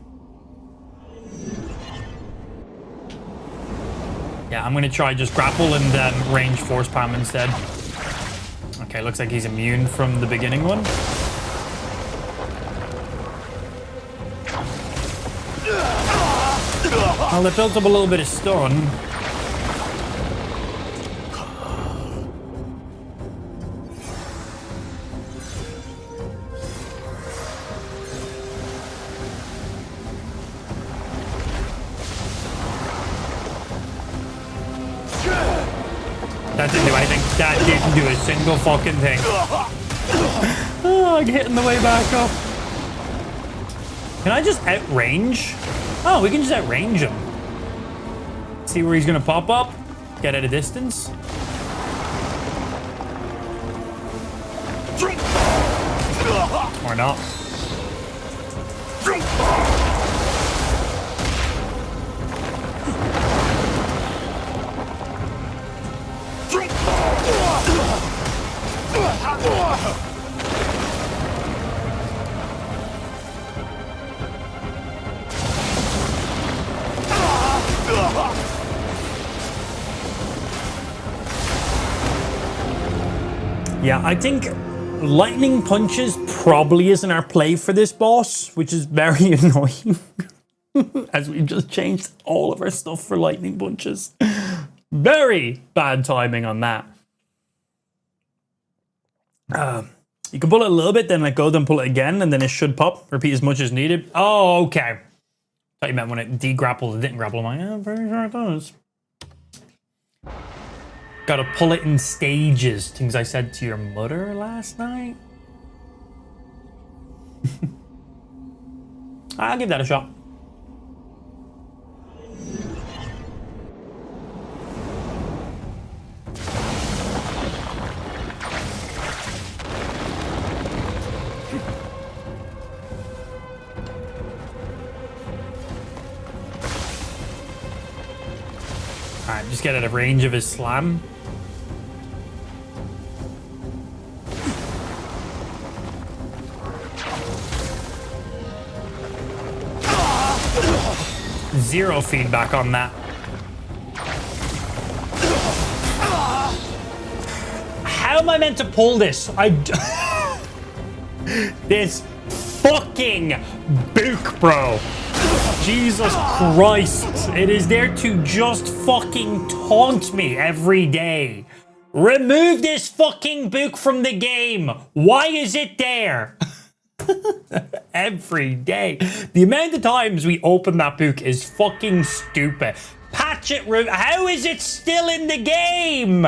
Yeah, I'm gonna try just grapple and then range force palm instead. Okay, looks like he's immune from the beginning one. Well, they built up a little bit of stun. That didn't do anything. That didn't do a single fucking thing. Oh, I'm hitting the way back up. Can I just outrange? Oh, we can just outrange him. See where he's gonna pop up. Get at a distance. Or not. Yeah, I think lightning punches probably isn't our play for this boss, which is very annoying. As we've just changed all of our stuff for lightning punches. Very bad timing on that. You can pull it a little bit, then let go, then pull it again, and then it should pop. Repeat as much as needed. Oh, okay. Thought you meant when it de-grappled, it didn't grapple. I'm like, yeah, I'm pretty sure it does. Gotta pull it in stages. Things I said to your mother last night. I'll give that a shot. Alright, just get out of range of his slam. Zero feedback on that. How am I meant to pull this? This fucking book, bro. Jesus Christ. It is there to just fucking taunt me every day. Remove this fucking book from the game. Why is it there? Every day. The amount of times we open that book is fucking stupid. Patch it. How is it still in the game?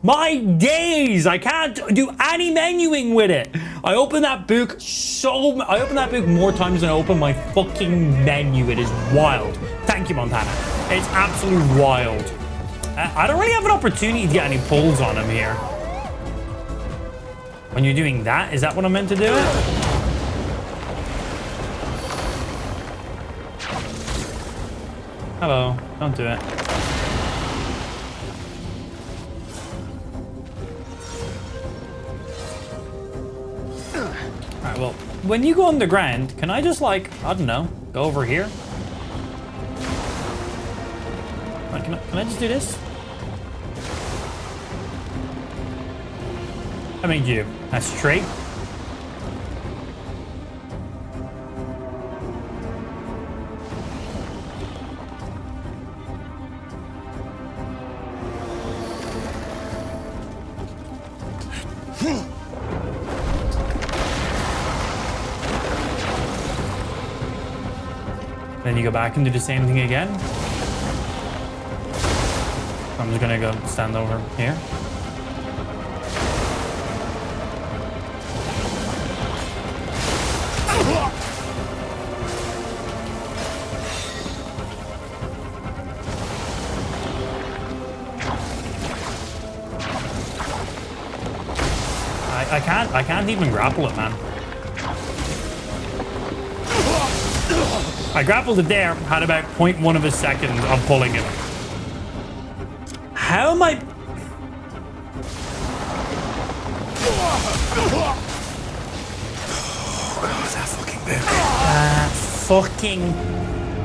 My days. I can't do any menuing with it. I open that book more times than I open my fucking menu. It is wild. Thank you, Montana. It's absolutely wild. I don't really have an opportunity to get any pulls on him here. When you're doing that, is that what I'm meant to do? Hello, don't do it. Alright, well, when you go underground, can I just like, I don't know, go over here? Like, can I just do this? How many do you do? That's straight. Then you go back and do the same thing again. I'm just gonna go stand over here. I can't even grapple it, man. I grappled it there, had about 0.1 of a second of pulling it. How am I... that fucking book. That fucking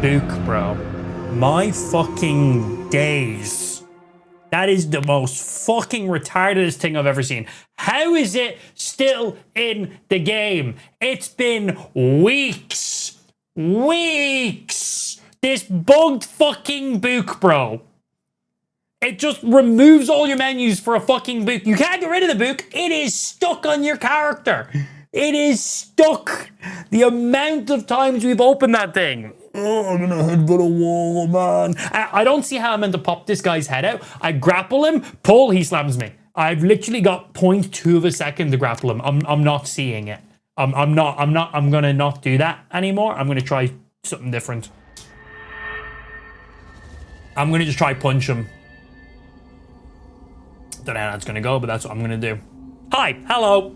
book, bro. My fucking days. That is the most fucking retardedest thing I've ever seen. How is it still in the game? It's been weeks. Weeks. This bugged fucking book, bro. It just removes all your menus for a fucking book. You can't get rid of the book. It is stuck on your character. It is stuck. The amount of times we've opened that thing. Oh, I'm gonna headbutt a wall, man. I don't see how I'm meant to pop this guy's head out. I grapple him, pull, he slams me. I've literally got 0.2 of a second to grapple him. I'm not seeing it. I'm gonna not do that anymore. I'm gonna try something different. I'm gonna just try punch him. Don't know how that's gonna go, but that's what I'm gonna do. Hi, hello.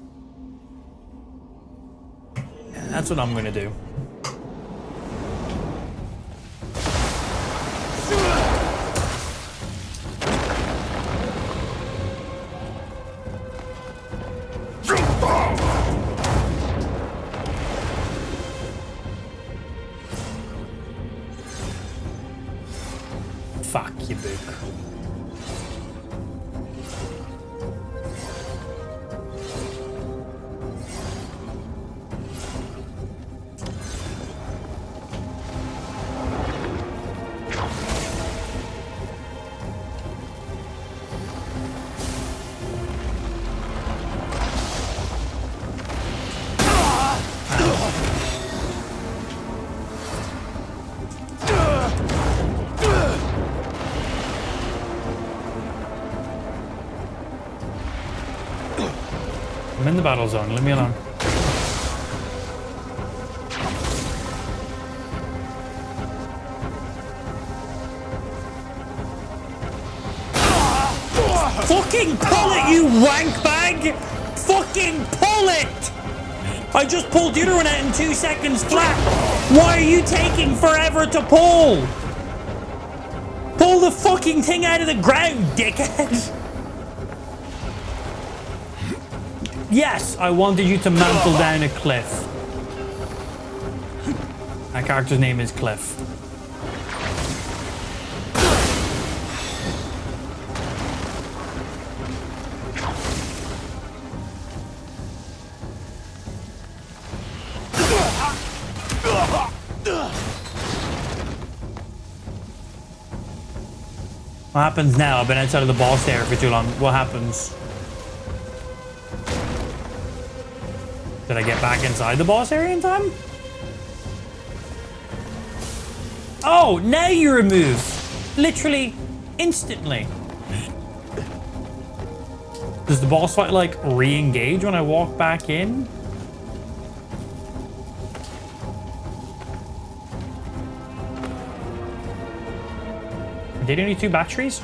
Yeah, that's what I'm gonna do. Fuck you, book. I'm in the battle zone, leave me alone. Fucking pull it, you wank bag! Fucking pull it! I just pulled the other one out in 2 seconds flat. Why are you taking forever to pull? Pull the fucking thing out of the ground, dickhead! Yes, I wanted you to mantle down a cliff. My character's name is Cliff. What happens now? I've been outside of the boss area for too long. What happens? Did I get back inside the boss area in time? Oh, now you remove. Literally, instantly. Does the boss fight, like, re-engage when I walk back in? Did only 2 batteries?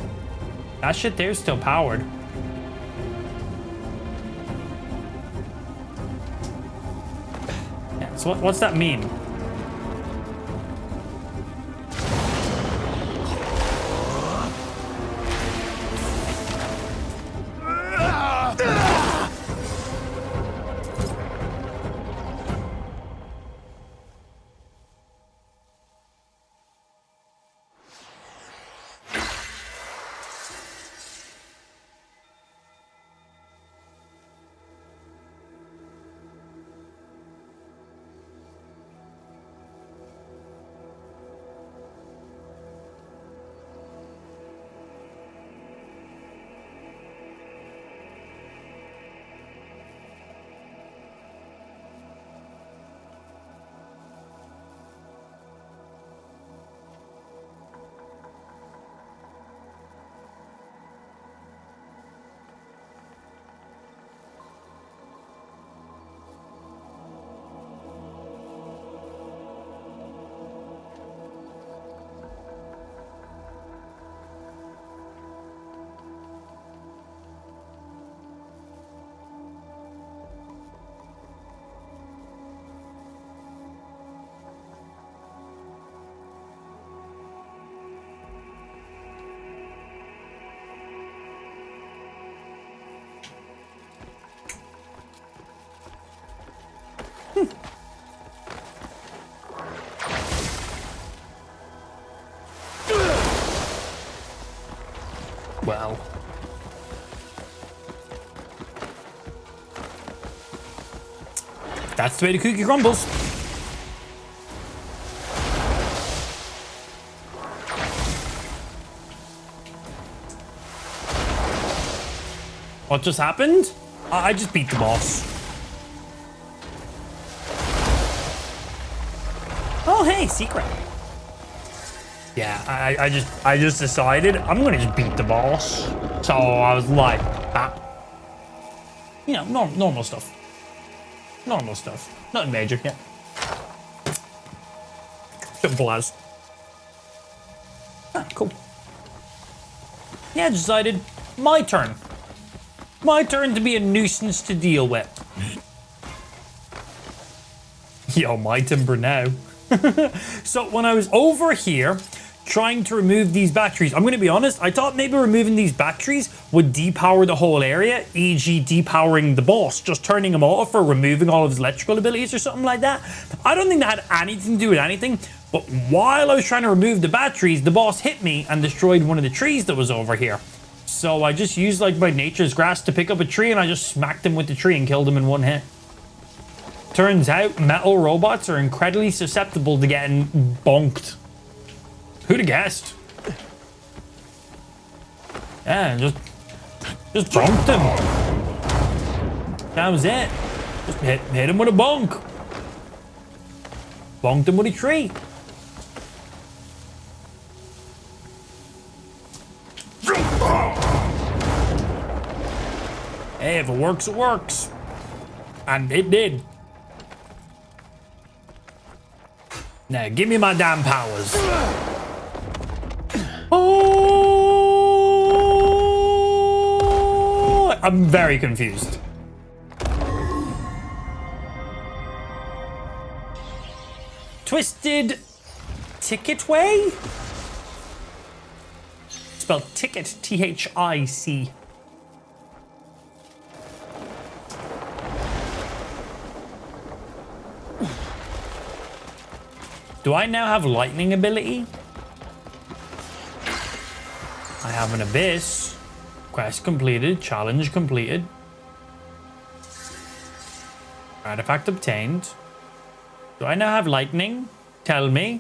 That shit there's still powered. Yeah, so what's that mean? Well. That's the way the cookie crumbles. What just happened? I just beat the boss. Oh, hey, secret. Yeah, I just decided I'm gonna just beat the boss. So I was like, you know, normal stuff. Normal stuff. Nothing major yet. Simple as. Ah, cool. Yeah, I decided my turn. My turn to be a nuisance to deal with. Yo, my timber now. So when I was over here trying to remove these batteries, I'm going to be honest, I thought maybe removing these batteries would depower the whole area, e.g. depowering the boss, just turning him off or removing all of his electrical abilities or something like that. I don't think that had anything to do with anything, but while I was trying to remove the batteries, the boss hit me and destroyed one of the trees that was over here. So I just used like my nature's grass to pick up a tree and I just smacked him with the tree and killed him in one hit. Turns out metal robots are incredibly susceptible to getting bonked. Who'd have guessed? Yeah, just bonked him. That was it. Just hit him with a bonk. Bonked him with a tree. Hey, if it works, it works. And it did. Now, give me my damn powers. Oh! I'm very confused. Twisted Ticketway? spelled ticket, T-H-I-C. Do I now have lightning ability? I have an abyss. Quest completed. Challenge completed. Artifact obtained. Do I now have lightning? Tell me.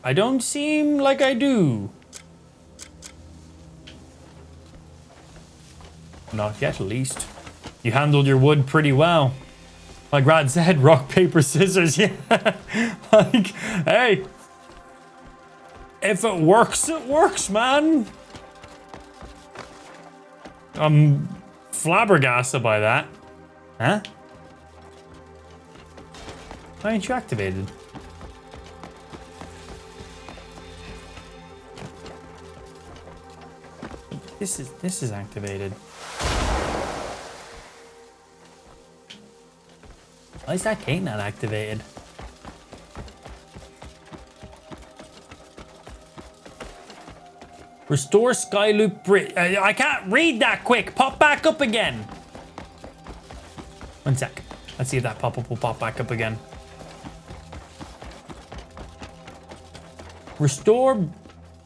I don't seem like I do. Not yet, at least. You handled your wood pretty well. Like Rad said, rock, paper, scissors. Yeah. Like, hey. If it works, man. I'm flabbergasted by that. Huh? Why aren't you activated? This is activated. Why is that gate not activated? Restore Skyloop Bridge. I can't read that quick. Pop back up again. 1 sec. Let's see if that pop-up will pop back up again. Restore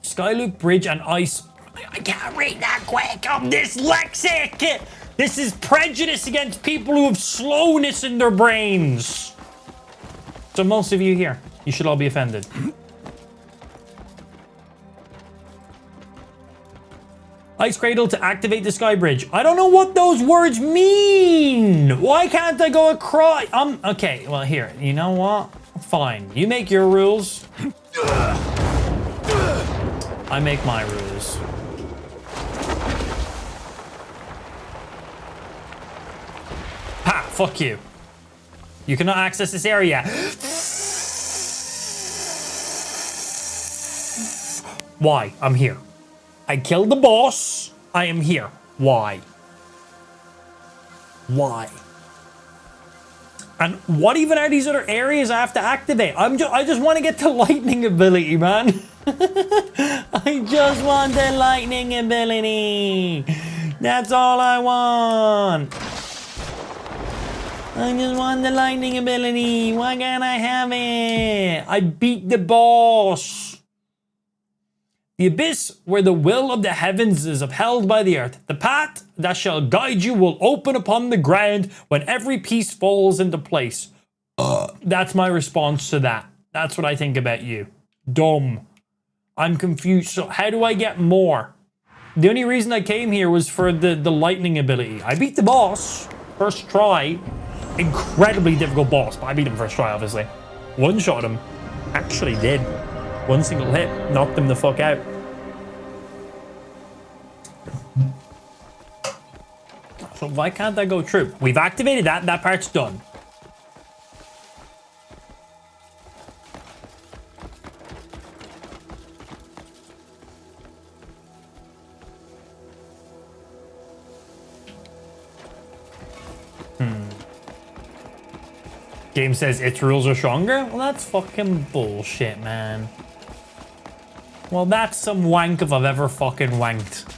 Skyloop Bridge and ice. I can't read that quick. I'm dyslexic. This is prejudice against people who have slowness in their brains. So most of you here, you should all be offended. Ice Cradle to activate the Sky Bridge. I don't know what those words mean. Why can't I go across? Okay, well here, you know what? Fine, you make your rules. I make my rules. Ha, fuck you. You cannot access this area. Why? I'm here. I killed the boss. I am here. Why? Why? And what even are these other areas I have to activate? I just want to get the lightning ability, man. I just want the lightning ability. That's all I want. I just want the lightning ability. Why can't I have it? I beat the boss. The abyss where the will of the heavens is upheld by the earth. The path that shall guide you will open upon the ground when every piece falls into place. That's my response to that. That's what I think about you. Dumb. I'm confused. So how do I get more? The only reason I came here was for the lightning ability. I beat the boss. First try. Incredibly difficult boss, but I beat him first try, obviously. One shot him. Actually did. One single hit. Knocked him the fuck out. So why can't I go through? We've activated that. That part's done. Game says its rules are stronger? Well, that's fucking bullshit, man. Well, that's some wank if I've ever fucking wanked.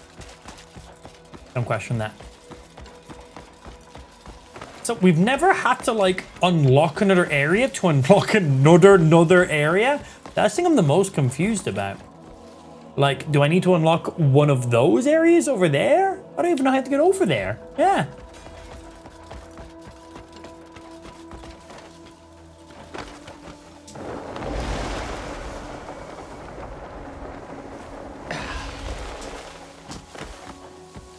Don't question that. So we've never had to like unlock another area to unlock another area. That's the thing I'm the most confused about. Like, do I need to unlock one of those areas over there? I don't even know how to get over there. Yeah.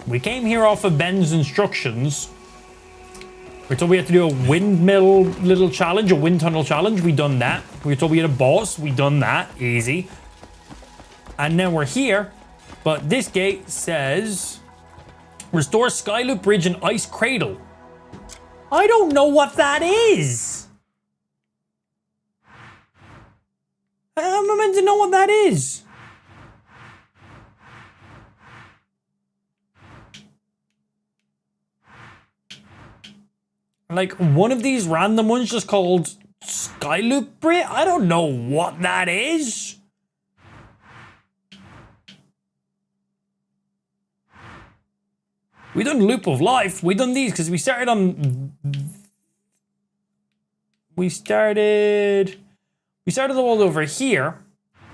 We came here off of Ben's instructions. We're told we had to do a windmill little challenge, a wind tunnel challenge. We done that. We were told we had a boss. We done that. Easy. And now we're here. But this gate says restore Skyloop Bridge and Ice Cradle. I don't know what that is. How am I meant to know what that is? Like, one of these random ones just called Skyloop Bridge? I don't know what that is. We done Loop of Life. We done these because we started on... We started all over here.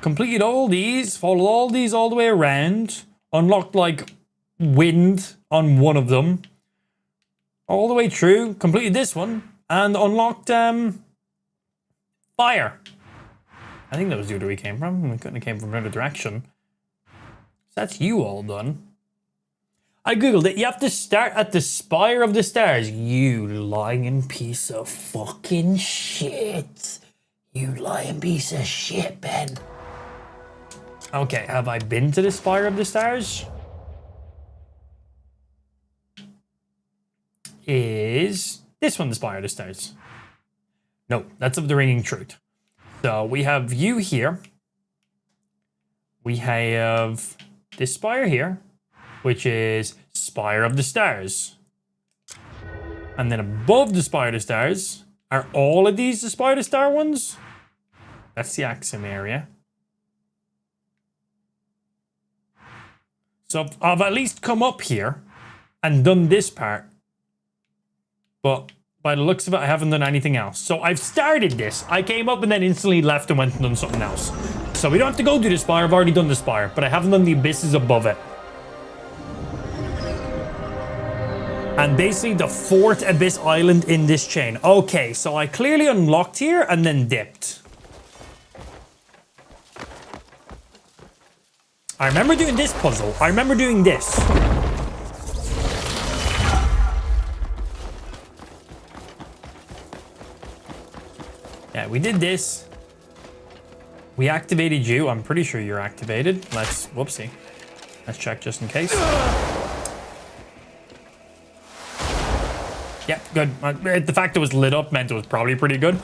Completed all these. Followed all these all the way around. Unlocked, like, wind on one of them. All the way through. Completed this one. And unlocked, fire. I think that was the other we came from. We couldn't have came from another direction. So that's you all done. I googled it. You have to start at the Spire of the Stars. You lying piece of fucking shit. You lying piece of shit, Ben. Okay, have I been to the Spire of the Stars? Is this one the Spire of the Stars? No, that's of the Ringing Truth. So we have you here. We have this spire here, which is Spire of the Stars. And then above the Spire of the Stars, are all of these the Spire of the Star ones? That's the Axum area. So I've at least come up here and done this part. But by the looks of it, I haven't done anything else. So I've started this. I came up and then instantly left and went and done something else. So we don't have to go do the Spire. I've already done the Spire, but I haven't done the abysses above it. And basically the 4th Abyss Island in this chain. Okay, so I clearly unlocked here and then dipped. I remember doing this puzzle. I remember doing this. Yeah, we did this. We activated you. I'm pretty sure you're activated. Let's, whoopsie. Let's check just in case. Yeah, good. The fact it was lit up meant it was probably pretty good.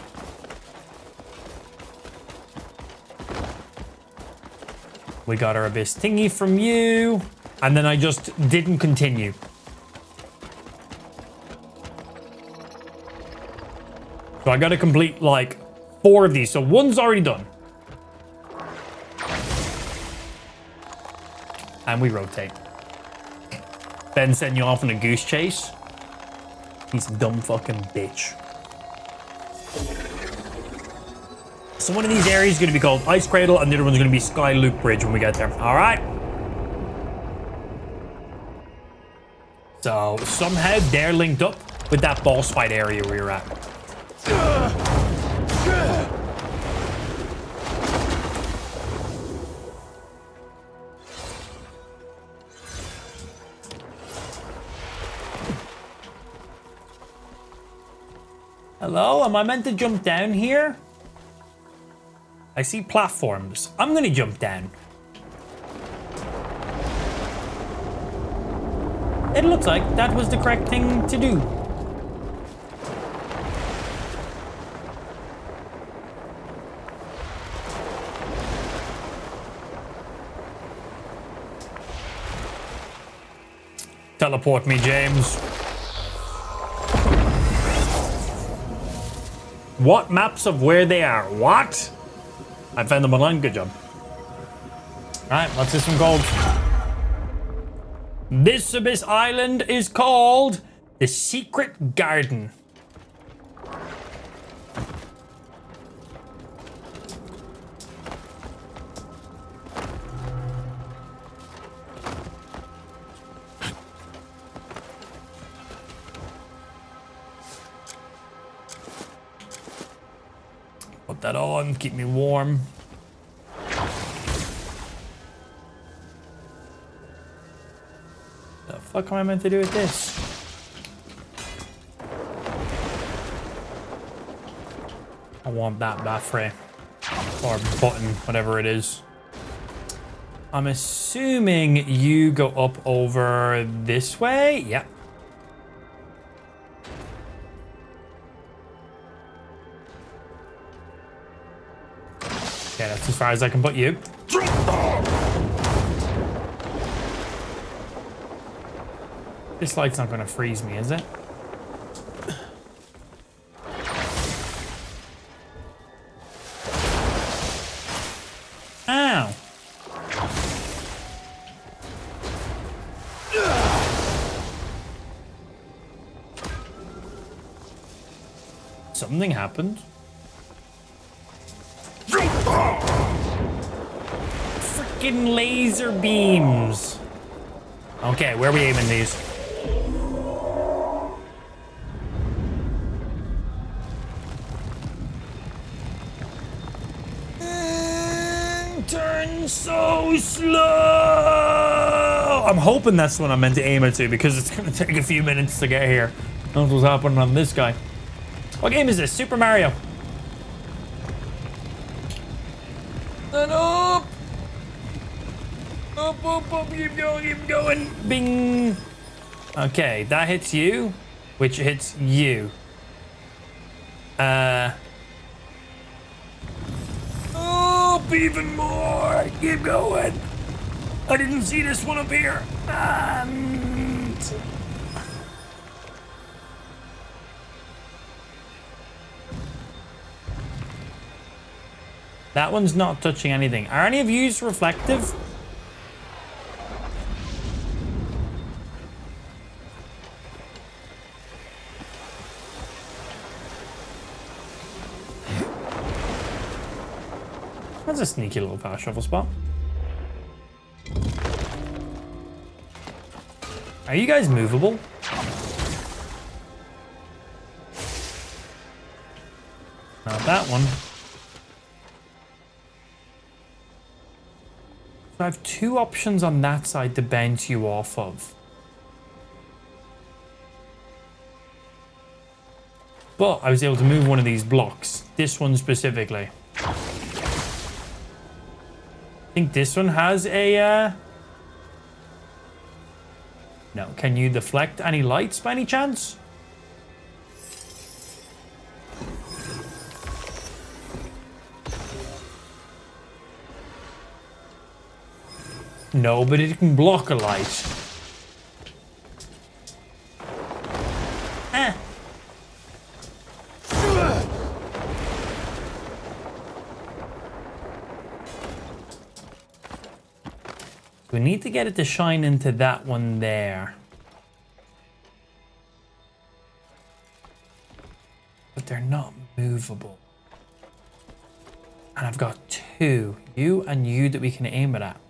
We got our Abyss thingy from you. And then I just didn't continue. So I got to complete like 4 of these. So one's already done. And we rotate. Ben sending you off on a goose chase. He's a dumb fucking bitch. So one of these areas is going to be called Ice Cradle and the other one's going to be Sky Loop Bridge when we get there. All right. So somehow they're linked up with that boss fight area we were at. Hello, am I meant to jump down here? I see platforms. I'm gonna jump down. It looks like that was the correct thing to do. Teleport me, James. What maps of where they are? What? I found them online. Good job. Alright, let's do some gold. This Abyss Island is called the Secret Garden. Put that on, keep me warm. The fuck am I meant to do with this? I want that baffray. Or button, whatever it is. I'm assuming you go up over this way? Yep. Okay, that's as far as I can put you. This light's not gonna freeze me, is it? Ow! Something happened. Freaking laser beams. Okay, where are we aiming these? Turn so slow. I'm hoping that's what I'm meant to aim it to because it's going to take a few minutes to get here. That's what's happening on this guy. What game is this? Super Mario. And up. Up, up, up. Keep going, keep going. Bing. Okay, that hits you, which hits you. Up even more. Keep going. I didn't see this one up here. That one's not touching anything. Are any of yous reflective? That's a sneaky little power shovel spot. Are you guys movable? Not that one. So I have two options on that side to bounce you off of. But I was able to move one of these blocks. This one specifically. I think this one has a... No, can you deflect any lights by any chance? No, but it can block a light. We need to get it to shine into that one there. But they're not movable. And I've got two, you and you, that we can aim it at.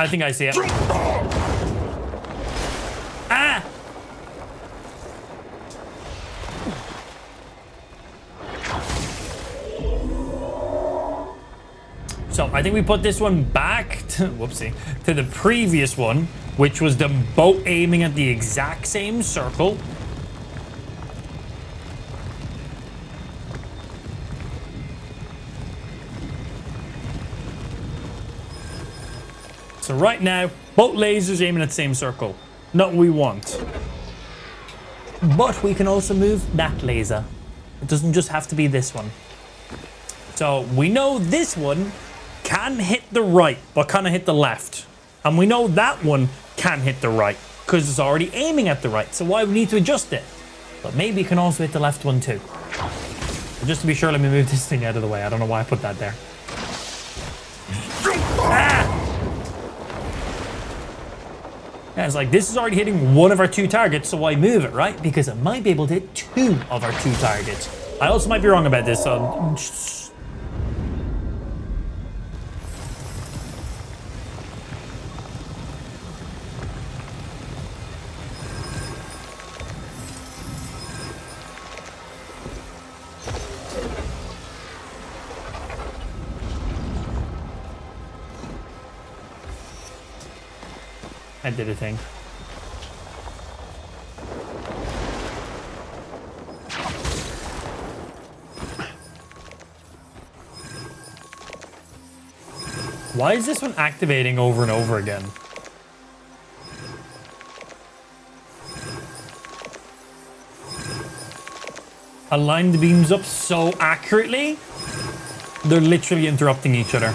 I think I see it. Ah! So I think we put this one back to, whoopsie, to the previous one, which was the boat aiming at the exact same circle. So right now, both lasers aiming at the same circle. Not what we want. But we can also move that laser. It doesn't just have to be this one. So we know this one can hit the right, but can't hit the left. And we know that one can hit the right, because it's already aiming at the right. So why we need to adjust it? But maybe it can also hit the left one too. But just to be sure, let me move this thing out of the way. I don't know why I put that there. Ah! Yeah, it's like, this is already hitting one of our two targets, so why move it, right? Because it might be able to hit two of our two targets. I also might be wrong about this, so... I did a thing. Why is this one activating over and over again? Align the beams up so accurately, they're literally interrupting each other.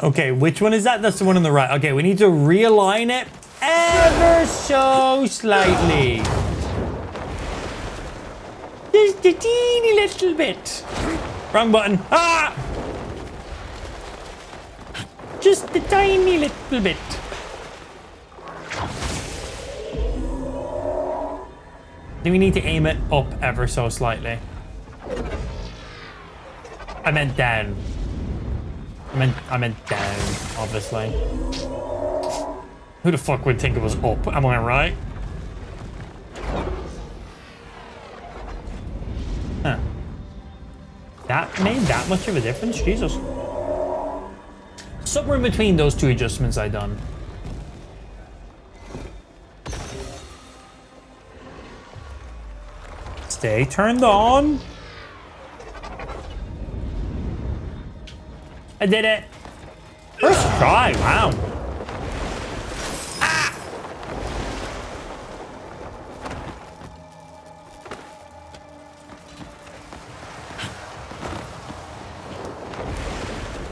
Okay, which one is that? That's the one on the right. Okay, we need to realign it Ever so slightly. Just a teeny little bit. Wrong button. Ah! Just a tiny little bit. Do we need to aim it up ever so slightly? I meant down. I meant down, obviously. Who the fuck would think it was up? Am I right? Huh. That made that much of a difference? Jesus. Somewhere in between those two adjustments I done. Stay turned on. I did it. First try, wow. Ah!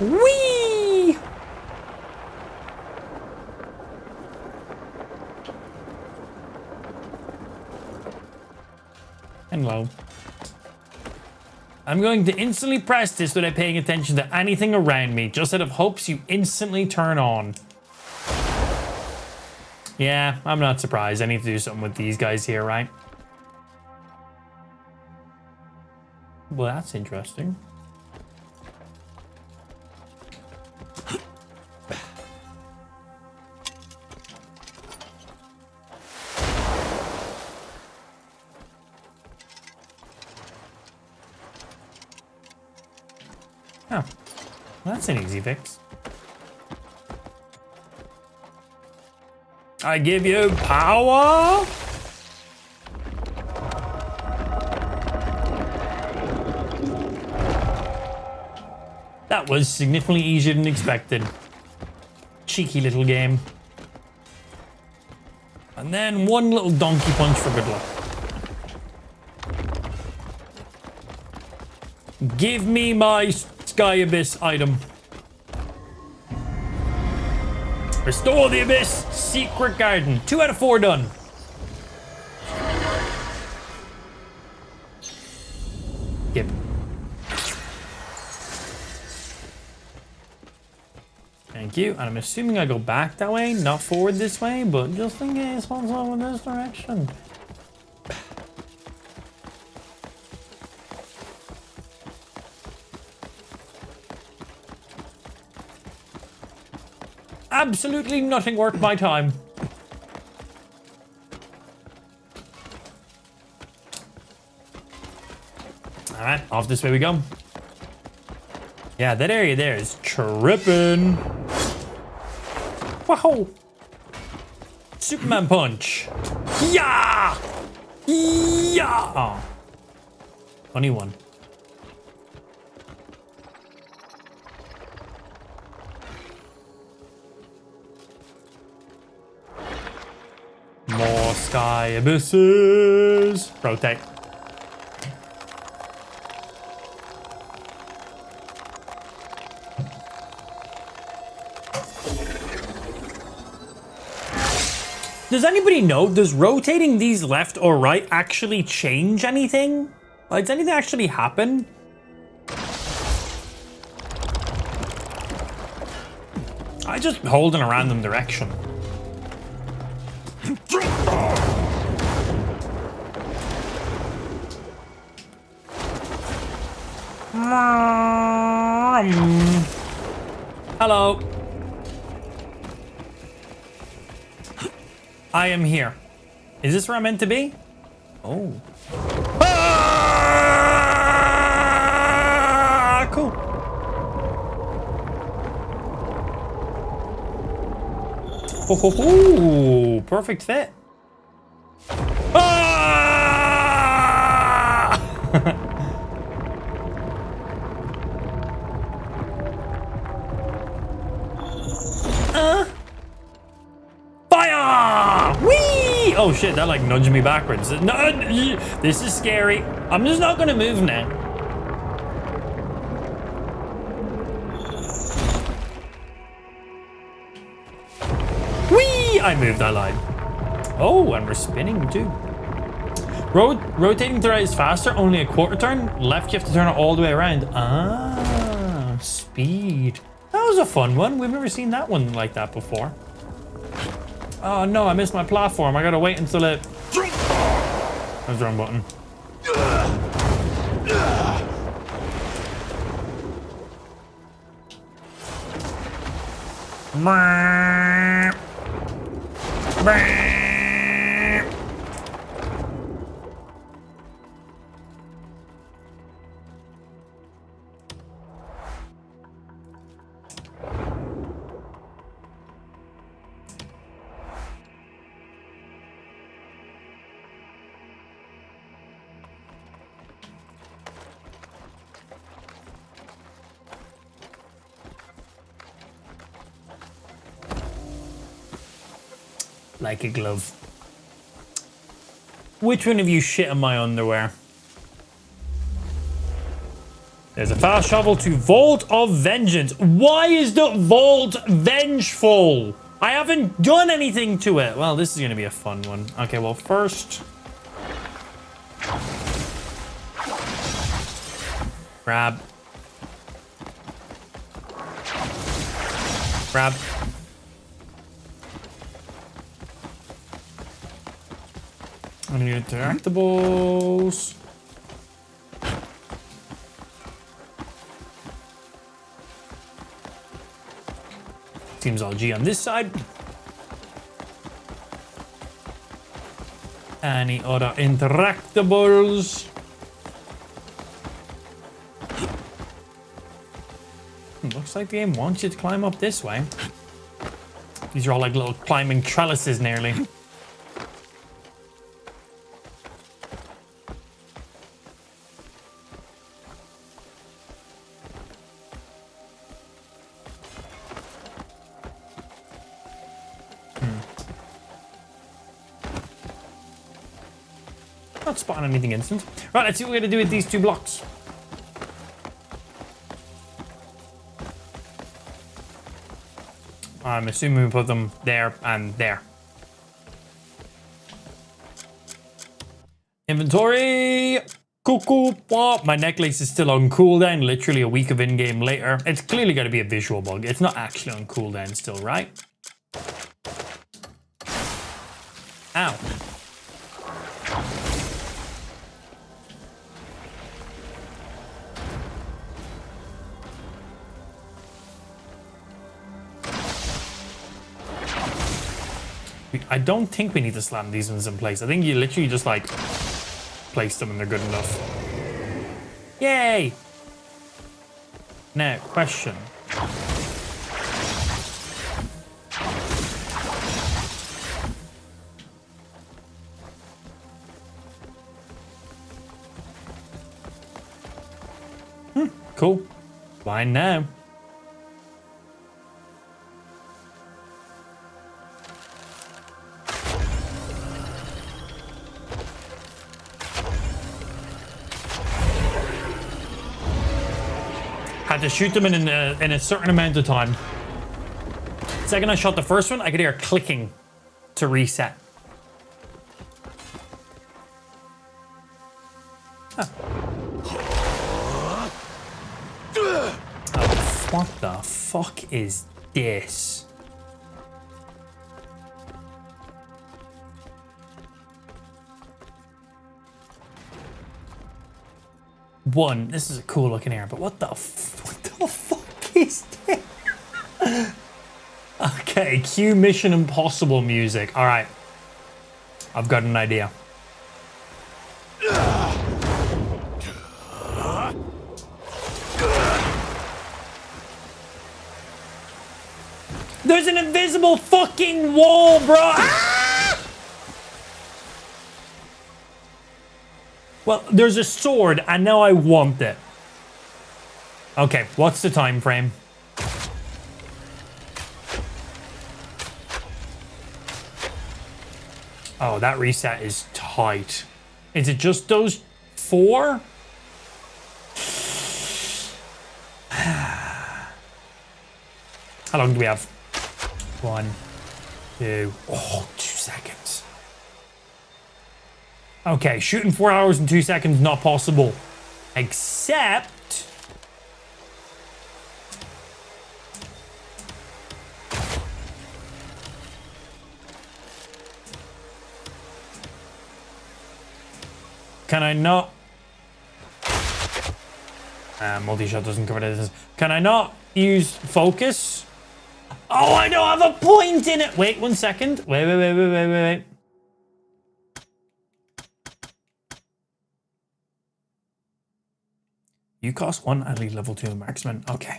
Whee! Hello. I'm going to instantly press this without paying attention to anything around me, just out of hopes you instantly turn on. Yeah, I'm not surprised. I need to do something with these guys here, right? Well, that's interesting. Oh, well, that's an easy fix. I give you power. That was significantly easier than expected. Cheeky little game. And then one little donkey punch for good luck. Give me my Sky Abyss item. Restore the Abyss Secret Garden. 2 out of 4 done. Yep. Thank you. And I'm assuming I go back that way, not forward this way, but just in case what's up in this direction. Absolutely nothing worth my time. All right, off this way we go. Yeah, that area there is tripping. Wow. Superman punch. Yeah. Yeah. Oh. Funny one. More sky abysses. Rotate. Does anybody know, does rotating these left or right actually change anything? Like, does anything actually happen? I just hold in a random direction. Hello. I am here. Is this where I'm meant to be? Oh. Ah, cool. Ho, ho, ho. Perfect fit. Ah! Fire! Whee! Oh shit, that like nudged me backwards. No, this is scary. I'm just not gonna move now. Whee! I moved, I lied. Oh, and we're spinning too. Rotating to the right is faster, only a quarter turn. Left, you have to turn it all the way around. Ah, speed. That was a fun one. We've never seen that one like that before. Oh no, I missed my platform. I gotta wait until it... That was the wrong button. Like a glove. Which one of you shit in my underwear? There's a fast travel to Vault of Vengeance. Why is the vault vengeful? I haven't done anything to it. Well, this is going to be a fun one. Okay, well, first... Grab. Grab. I need interactables. Seems all G on this side. Any other interactables? Looks like the game wants you to climb up this way. These are all like little climbing trellises nearly. Not spotting anything instant. Right, let's see what we're gonna do with these two blocks. I'm assuming we put them there and there. Inventory. Cool. Oh, my necklace is still on cooldown, literally a week of in-game later. It's clearly got to be a visual bug. It's not actually on cooldown still, right? Ow. I don't think we need to slam these ones in place. I think you literally just like place them and they're good enough. Yay! Now, question. Cool. Fine now. Had to shoot them in a certain amount of time. The second I shot the first one, I could hear clicking to reset. Huh. Oh, what the fuck is this? One, this is a cool looking area, but what the fuck is this? Okay, cue Mission Impossible music. All right, I've got an idea. There's an invisible fucking wall, bro. Ah! Well, there's a sword, and now I want it. Okay, what's the time frame? Oh, that reset is tight. Is it just those 4? How long do we have? 1, 2, 2. Oh, 2 seconds. Okay, shooting 4 hours and 2 seconds, not possible. Except... Can I not... multi-shot doesn't cover this. Can I not use focus? Oh, I don't have a point in it. Wait 1 second. Wait. You cost 1 at least level 2 marksman. Okay.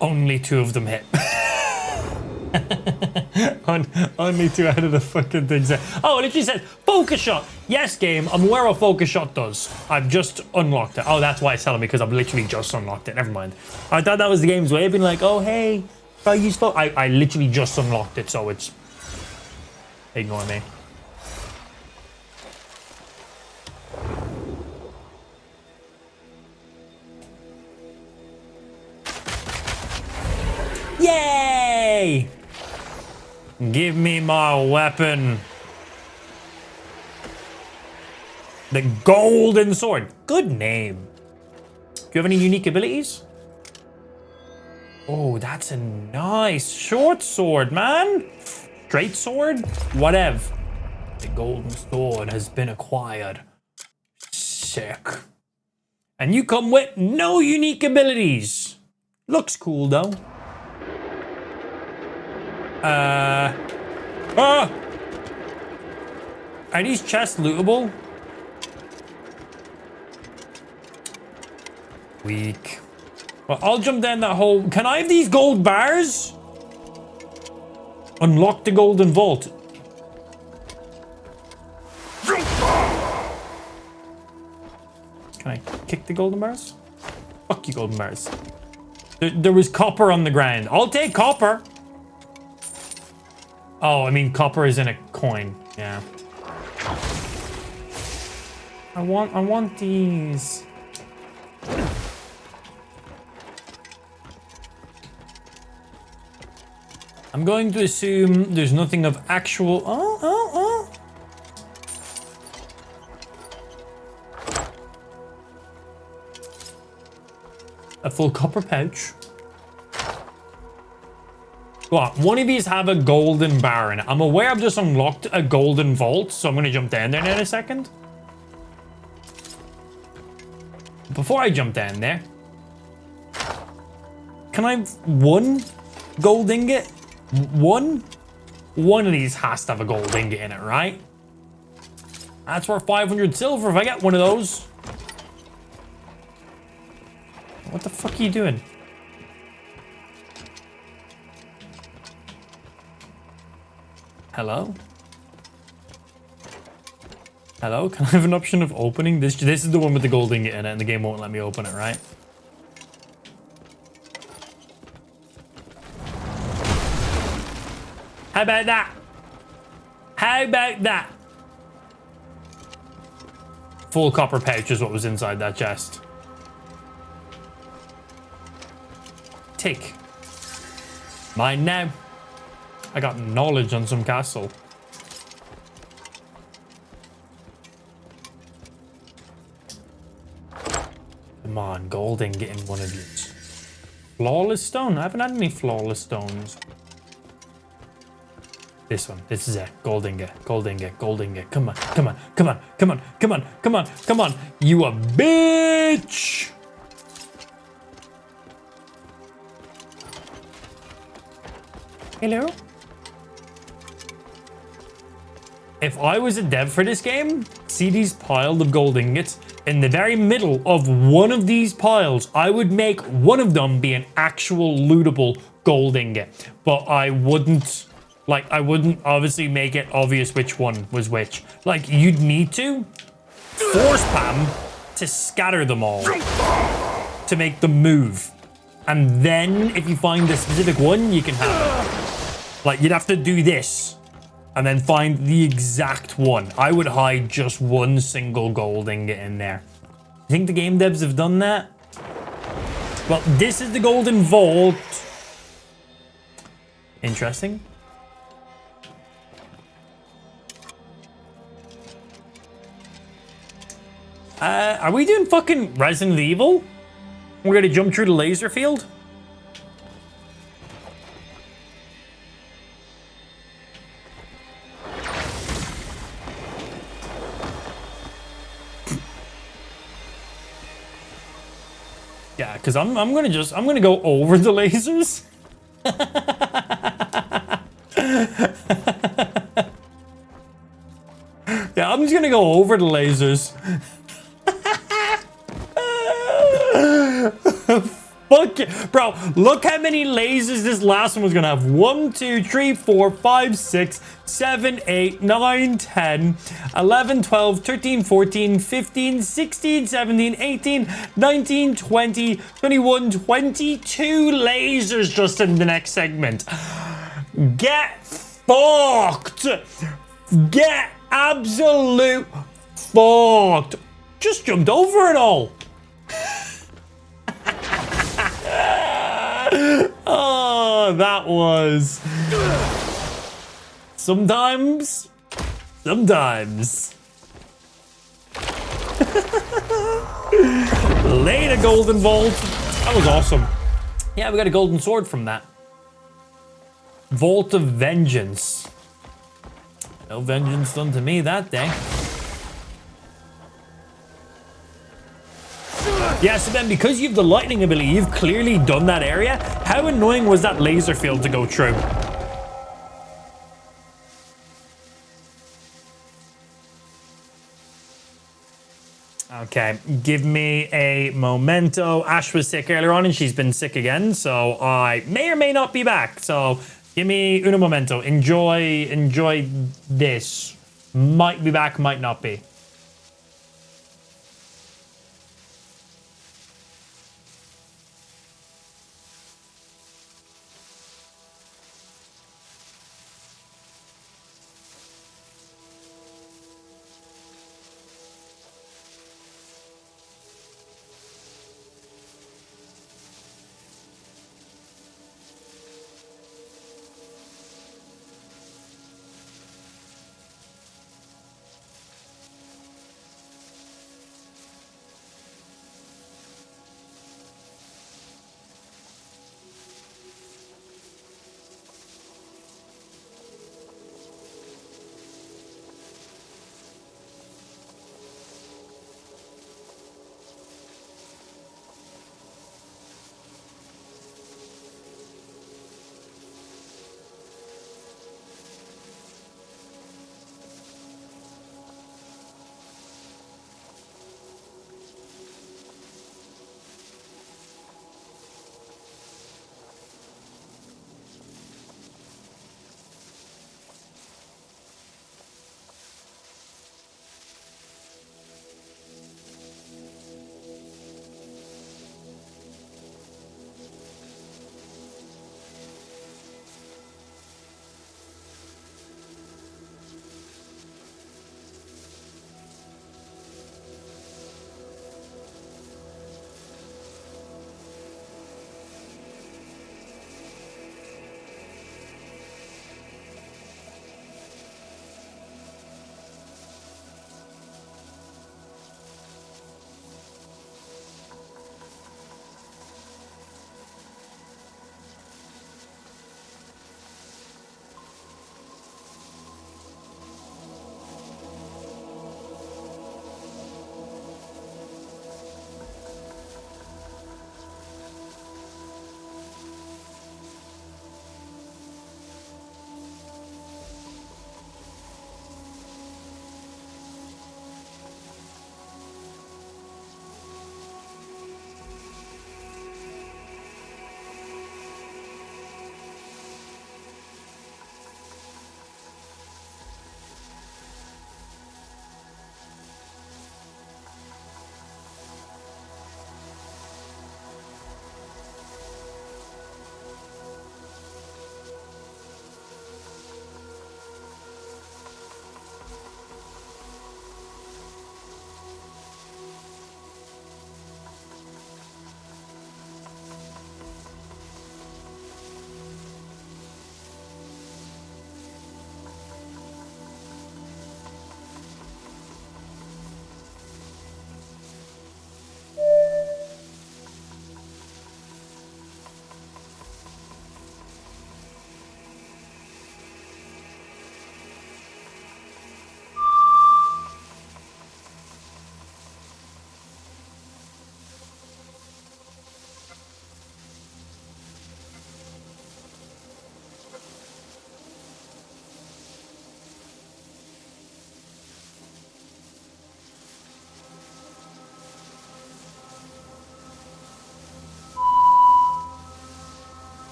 Only 2 of them hit. Only 2 out of the fucking things. Oh, it literally says focus shot. Yes, game. I'm aware what focus shot does. I've just unlocked it. Oh, that's why it's telling me, because I've literally just unlocked it. Never mind. I thought that was the game's way of being like, oh, hey, I use focus. I literally just unlocked it, so it's... Ignore me. Yay! Give me my weapon. The golden sword. Good name. Do you have any unique abilities? Oh, that's a nice short sword, man. Straight sword? Whatever. The golden sword has been acquired. Sick. And you come with no unique abilities. Looks cool, though. Are these chests lootable? Weak. Well, I'll jump down that hole. Can I have these gold bars? Unlock the golden vault. Can I kick the golden bars? Fuck you, golden bars. There was copper on the ground. I'll take copper. Oh, I mean, copper is in a coin. Yeah. I want these. I'm going to assume there's nothing of actual... A full copper pouch. What? One of these have a golden bar in it. I'm aware I've just unlocked a golden vault, so I'm going to jump down there in a second. Before I jump down there, can I have 1 gold ingot? 1? One of these has to have a gold ingot in it, right? That's worth 500 silver if I get one of those. What the fuck are you doing? Hello? Hello? Can I have an option of opening? This is the one with the gold ingot in it, and the game won't let me open it, right? How about that? How about that? Full copper pouch is what was inside that chest. Take. Mine now. I got knowledge on some castle. Come on, gold ingot in one of these. Flawless stone? I haven't had any flawless stones. This one. This is it. Gold ingot. Gold ingot. Gold ingot. Come on. Come on. Come on. Come on. Come on. Come on. Come on. You a bitch! Hello? If I was a dev for this game, see these piles of gold ingots? In the very middle of one of these piles, I would make one of them be an actual lootable gold ingot. But I wouldn't, like, I wouldn't obviously make it obvious which one was which. Like, you'd need to force spam to scatter them all. To to make them move. And then if you find the specific one, you can have it. Like, you'd have to do this and then find the exact one. I would hide just one single gold ingot in there. You think the game devs have done that? Well, this is the golden vault. Interesting. Are we doing fucking Resident Evil? We're gonna jump through the laser field? Yeah, because I'm gonna go over the lasers. Yeah, I'm just gonna go over the lasers. Fuck it. Bro, look how many lasers this last one was gonna have. 1, 2, 3, 4, 5, 6, 7, 8, 9, 10, 11, 12, 13, 14, 15, 16, 17, 18, 19, 20, 21, 22 lasers just in the next segment. Get fucked. Get absolute fucked. Just jumped over it all. Oh, that was... Sometimes. Later, golden vault. That was awesome. Yeah, we got a golden sword from that. Vault of Vengeance. No vengeance done to me that day. Yeah, so then because you have the lightning ability, you've clearly done that area. How annoying was that laser field to go through? Okay, give me a memento. Ash was sick earlier on and she's been sick again, so I may or may not be back. So give me uno momento. Enjoy this. Might be back, might not be.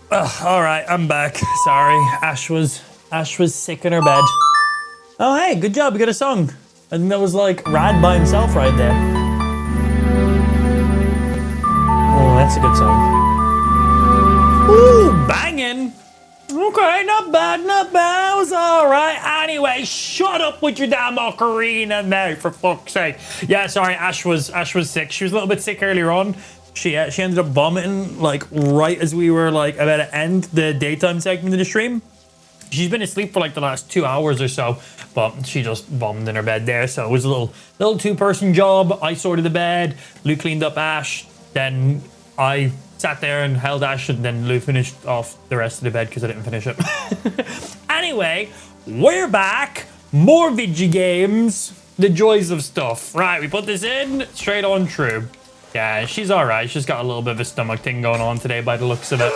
All right, I'm back. Sorry, Ash was sick in her bed. Oh, hey, good job. We got a song. I think that was like Rad by himself right there. Oh, that's a good song. Ooh, banging. Okay, not bad, not bad. It was all right. Anyway, shut up with your damn ocarina now, for fuck's sake. Yeah, sorry, Ash was sick. She was a little bit sick earlier on. She ended up vomiting like right as we were like about to end the daytime segment of the stream. She's been asleep for like the last 2 hours or so, but she just vomited in her bed there. So it was a little two-person job. I sorted the bed, Lou cleaned up Ash, then I sat there and held Ash, and then Lou finished off the rest of the bed because I didn't finish it. Anyway, we're back. More video games. The joys of stuff. Right, we put this in straight on true. Yeah, she's all right. She's got a little bit of a stomach thing going on today by the looks of it.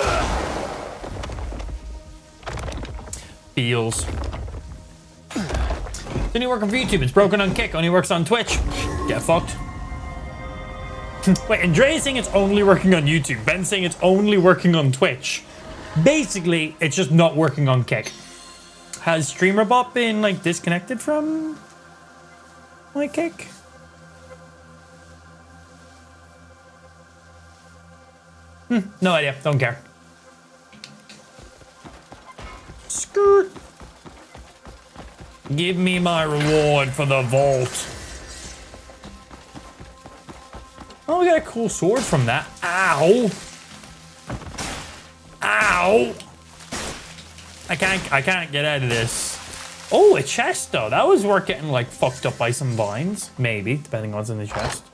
Feels. It's only working for YouTube. It's broken on Kick. Only works on Twitch. Get fucked. Wait, Andrea's saying it's only working on YouTube. Ben's saying it's only working on Twitch. Basically, it's just not working on Kick. Has StreamerBot been like disconnected from my Kick? No idea. Don't care. Skirt. Give me my reward for the vault. Oh, we got a cool sword from that. Ow. Ow. I can't get out of this. Oh, a chest though. That was worth getting like fucked up by some vines. Maybe, depending on what's in the chest.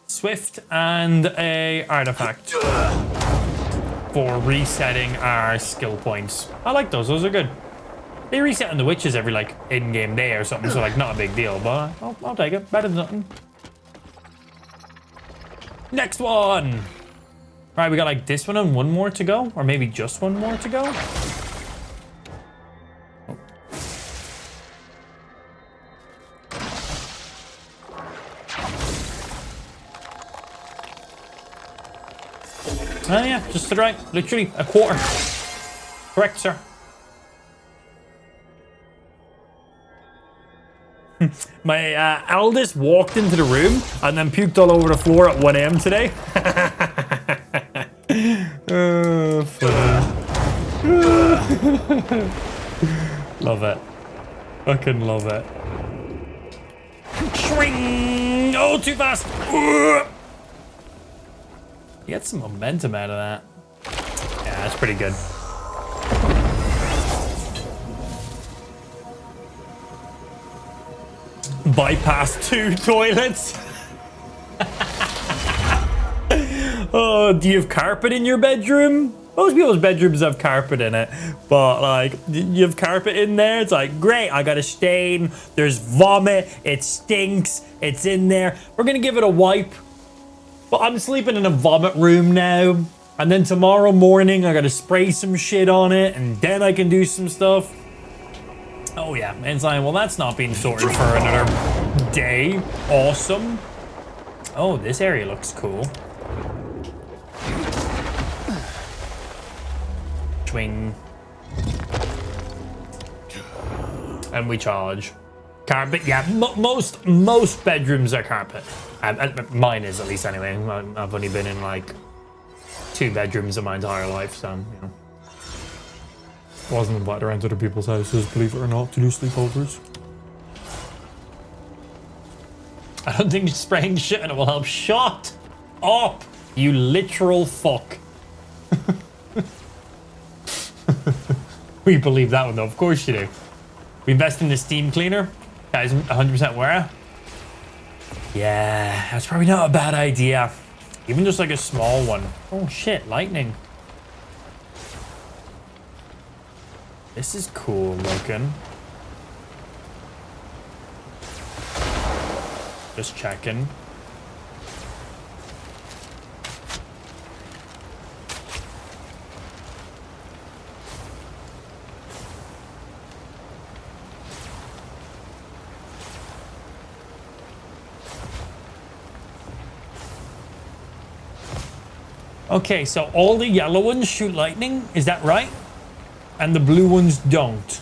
Swift and a artifact for resetting our skill points. I like those. Those are good. They reset on the witches every like in-game day or something, so like not a big deal, but I'll take it. Better than nothing. Next one. Right, we got like this one and one more to go, or maybe just one more to go. Oh yeah, just to the right. Literally a quarter. Correct, sir. My eldest walked into the room and then puked all over the floor at 1 a.m. today. Oh, love it. Fucking love it. Swing! Oh, too fast. Get some momentum out of that. Yeah, that's pretty good. Bypass 2 toilets. Oh, do you have carpet in your bedroom? Most people's bedrooms have carpet in it, but like, you have carpet in there. It's like, great, I got a stain. There's vomit. It stinks. It's in there. We're gonna give it a wipe. But I'm sleeping in a vomit room now. And then tomorrow morning, I gotta spray some shit on it, and then I can do some stuff. Oh yeah, and it's like, well, that's not being sorted for another day. Awesome. Oh, this area looks cool. Swing. And we charge. Carpet, yeah, most bedrooms are carpet. Mine is, at least, anyway. I've only been in like 2 bedrooms in my entire life, so, you know. Wasn't invited around to other people's houses, believe it or not, to do sleepovers. I don't think spraying shit in it will help. Shut up, you literal fuck. We believe that one though, of course you do. We invest in the steam cleaner. Guys, 100% where? Yeah, that's probably not a bad idea. Even just like a small one. Oh shit, lightning. This is cool looking. Just checking. Okay, so all the yellow ones shoot lightning, is that right? And the blue ones don't.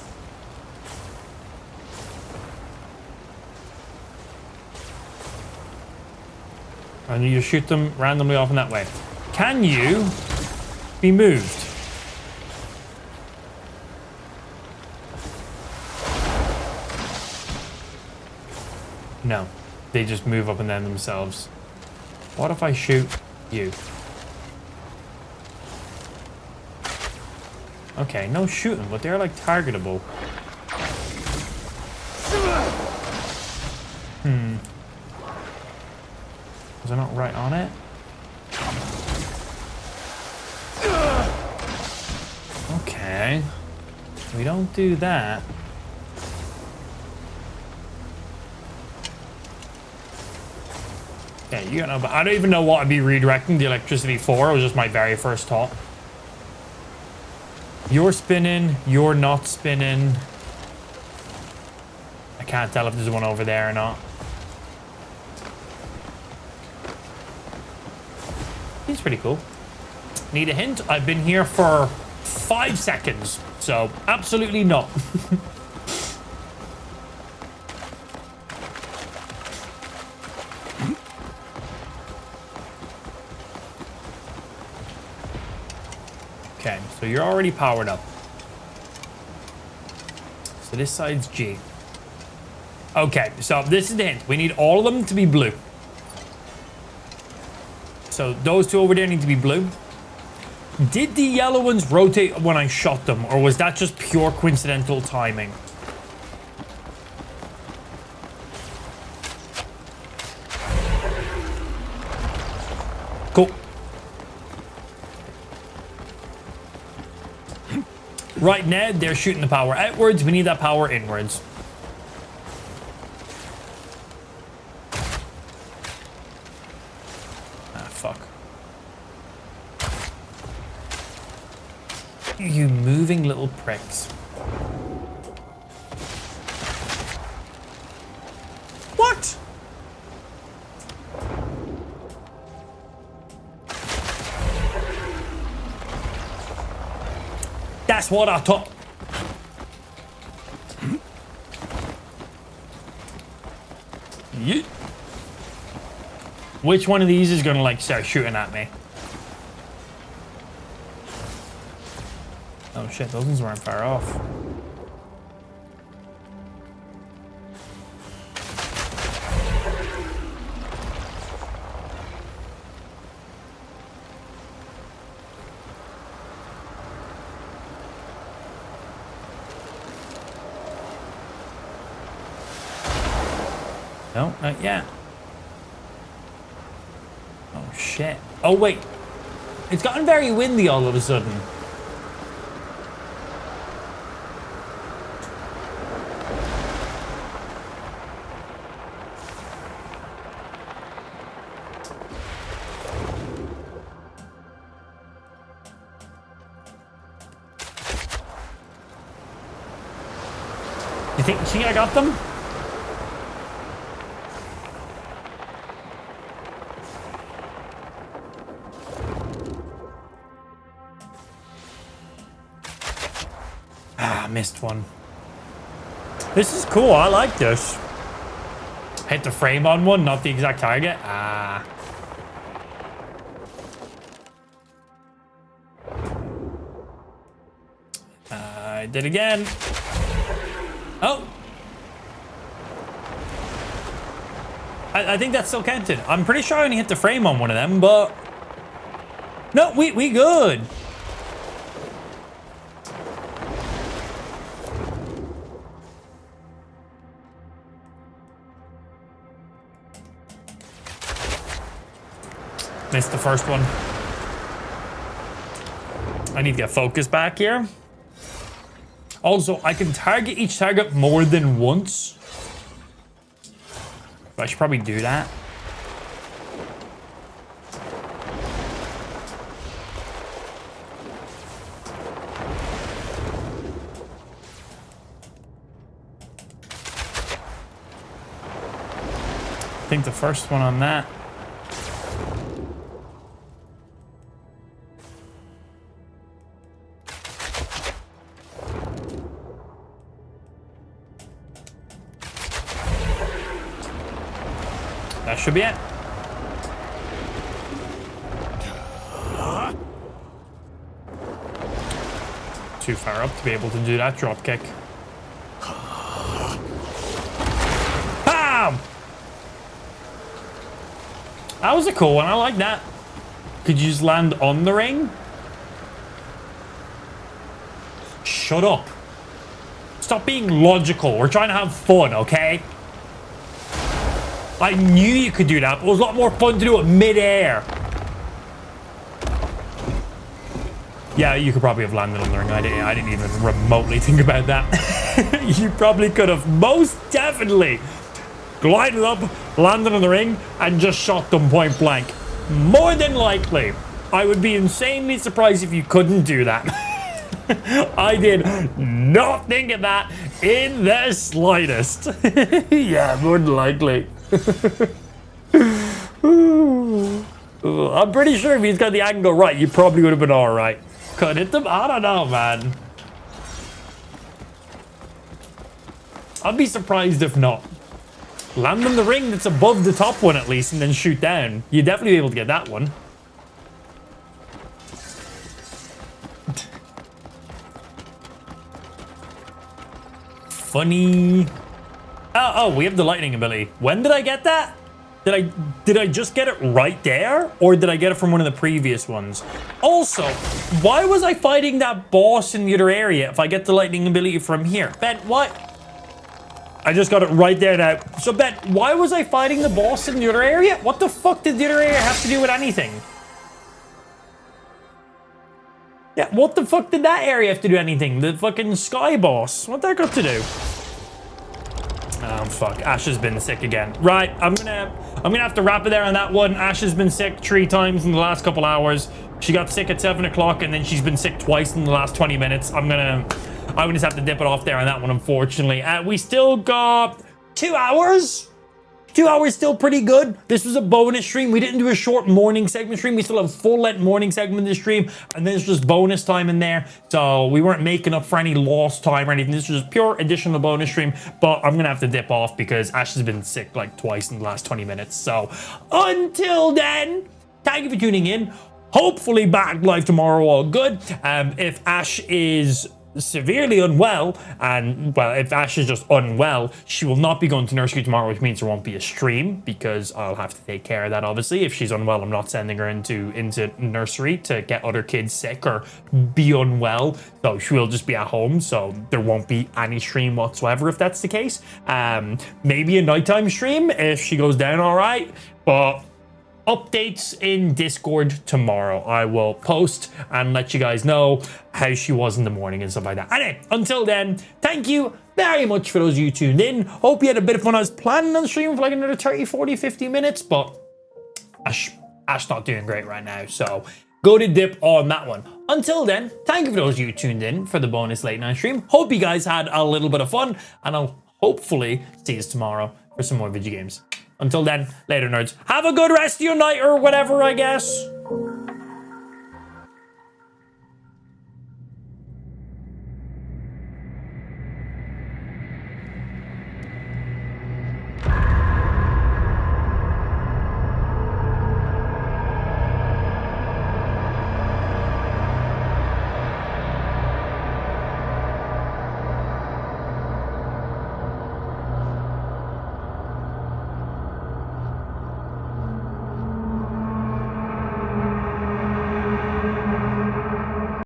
And you shoot them randomly off in that way. Can you be moved? No, they just move up and down themselves. What if I shoot you? Okay, no shooting, but they're like targetable. Was I not right on it? Okay. We don't do that. Yeah, you know, but I don't even know what I'd be redirecting the electricity for. It was just my very first thought. You're spinning, you're not spinning. I can't tell if there's one over there or not. He's pretty cool. Need a hint? I've been here for 5 seconds, so absolutely not. Okay, so you're already powered up. So this side's G. Okay, so this is the hint. We need all of them to be blue. So those two over there need to be blue. Did the yellow ones rotate when I shot them, or was that just pure coincidental timing? Cool. Right now, they're shooting the power outwards. We need that power inwards. Fuck. You moving little pricks. What? That's what I thought. Yeet. Which one of these is gonna like start shooting at me? Oh shit, those ones weren't far off. No, not yet. Oh shit. Oh wait. It's gotten very windy all of a sudden. You think, see, I got them? Missed one. This is cool. I like this. Hit the frame on one, not the exact target. Ah. I did again. Oh. I think that's still counted. I'm pretty sure I only hit the frame on one of them, but no, we good. Missed the first one. I need to get focus back here. Also, I can target each target more than once. But I should probably do that. I think the first one on that. That should be it. Too far up to be able to do that drop kick. Bam! That was a cool one. I like that. Could you just land on the ring? Shut up. Stop being logical. We're trying to have fun, okay? I knew you could do that, but it was a lot more fun to do it mid-air. Yeah, you could probably have landed on the ring. I didn't even remotely think about that. You probably could have most definitely glided up, landed on the ring, and just shot them point blank. More than likely. I would be insanely surprised if you couldn't do that. I did not think of that in the slightest. Yeah, more than likely. I'm pretty sure if he's got the angle right, you probably would have been all right. Could hit them? I don't know, man. I'd be surprised if not. Land on the ring that's above the top one at least and then shoot down. You'd definitely be able to get that one. Funny. Oh, we have the lightning ability. When did I get that? Did I just get it right there? Or did I get it from one of the previous ones? Also, why was I fighting that boss in the other area if I get the lightning ability from here? Ben, what? I just got it right there now. So, Ben, why was I fighting the boss in the other area? What the fuck did the other area have to do with anything? Yeah, what the fuck did that area have to do anything? The fucking sky boss. What that got to do? Oh, fuck. Ash has been sick again. Right, I'm gonna have to wrap it there on that one. Ash has been sick 3 times in the last couple hours. She got sick at 7 o'clock, and then she's been sick twice in the last 20 minutes. I'm gonna just have to dip it off there on that one, unfortunately. We still got 2 hours. 2 hours still pretty good. This was a bonus stream. We didn't do a short morning segment stream. We still have full-length morning segment in the stream, and there's just bonus time in there. So we weren't making up for any lost time or anything. This was just pure additional bonus stream, but I'm gonna have to dip off because Ash has been sick like twice in the last 20 minutes. So until then, thank you for tuning in. Hopefully back live tomorrow, all good. If Ash is severely unwell, and well, if Ash is just unwell, she will not be going to nursery tomorrow, which means there won't be a stream because I'll have to take care of that. Obviously, if she's unwell, I'm not sending her into nursery to get other kids sick or be unwell, so she will just be at home, so there won't be any stream whatsoever if that's the case. Maybe a nighttime stream if she goes down all right, but updates in Discord tomorrow. I will post and let you guys know how she was in the morning and stuff like that. Anyway, until then, thank you very much for those of you tuned in. Hope you had a bit of fun. I was planning on streaming for like another 30, 40, 50 minutes, but Ash not doing great right now, so go to dip on that one. Until then, thank you for those of you tuned in for the bonus late night stream. Hope you guys had a little bit of fun, and I'll hopefully see you tomorrow for some more video games. Until then, later nerds. Have a good rest of your night or whatever, I guess.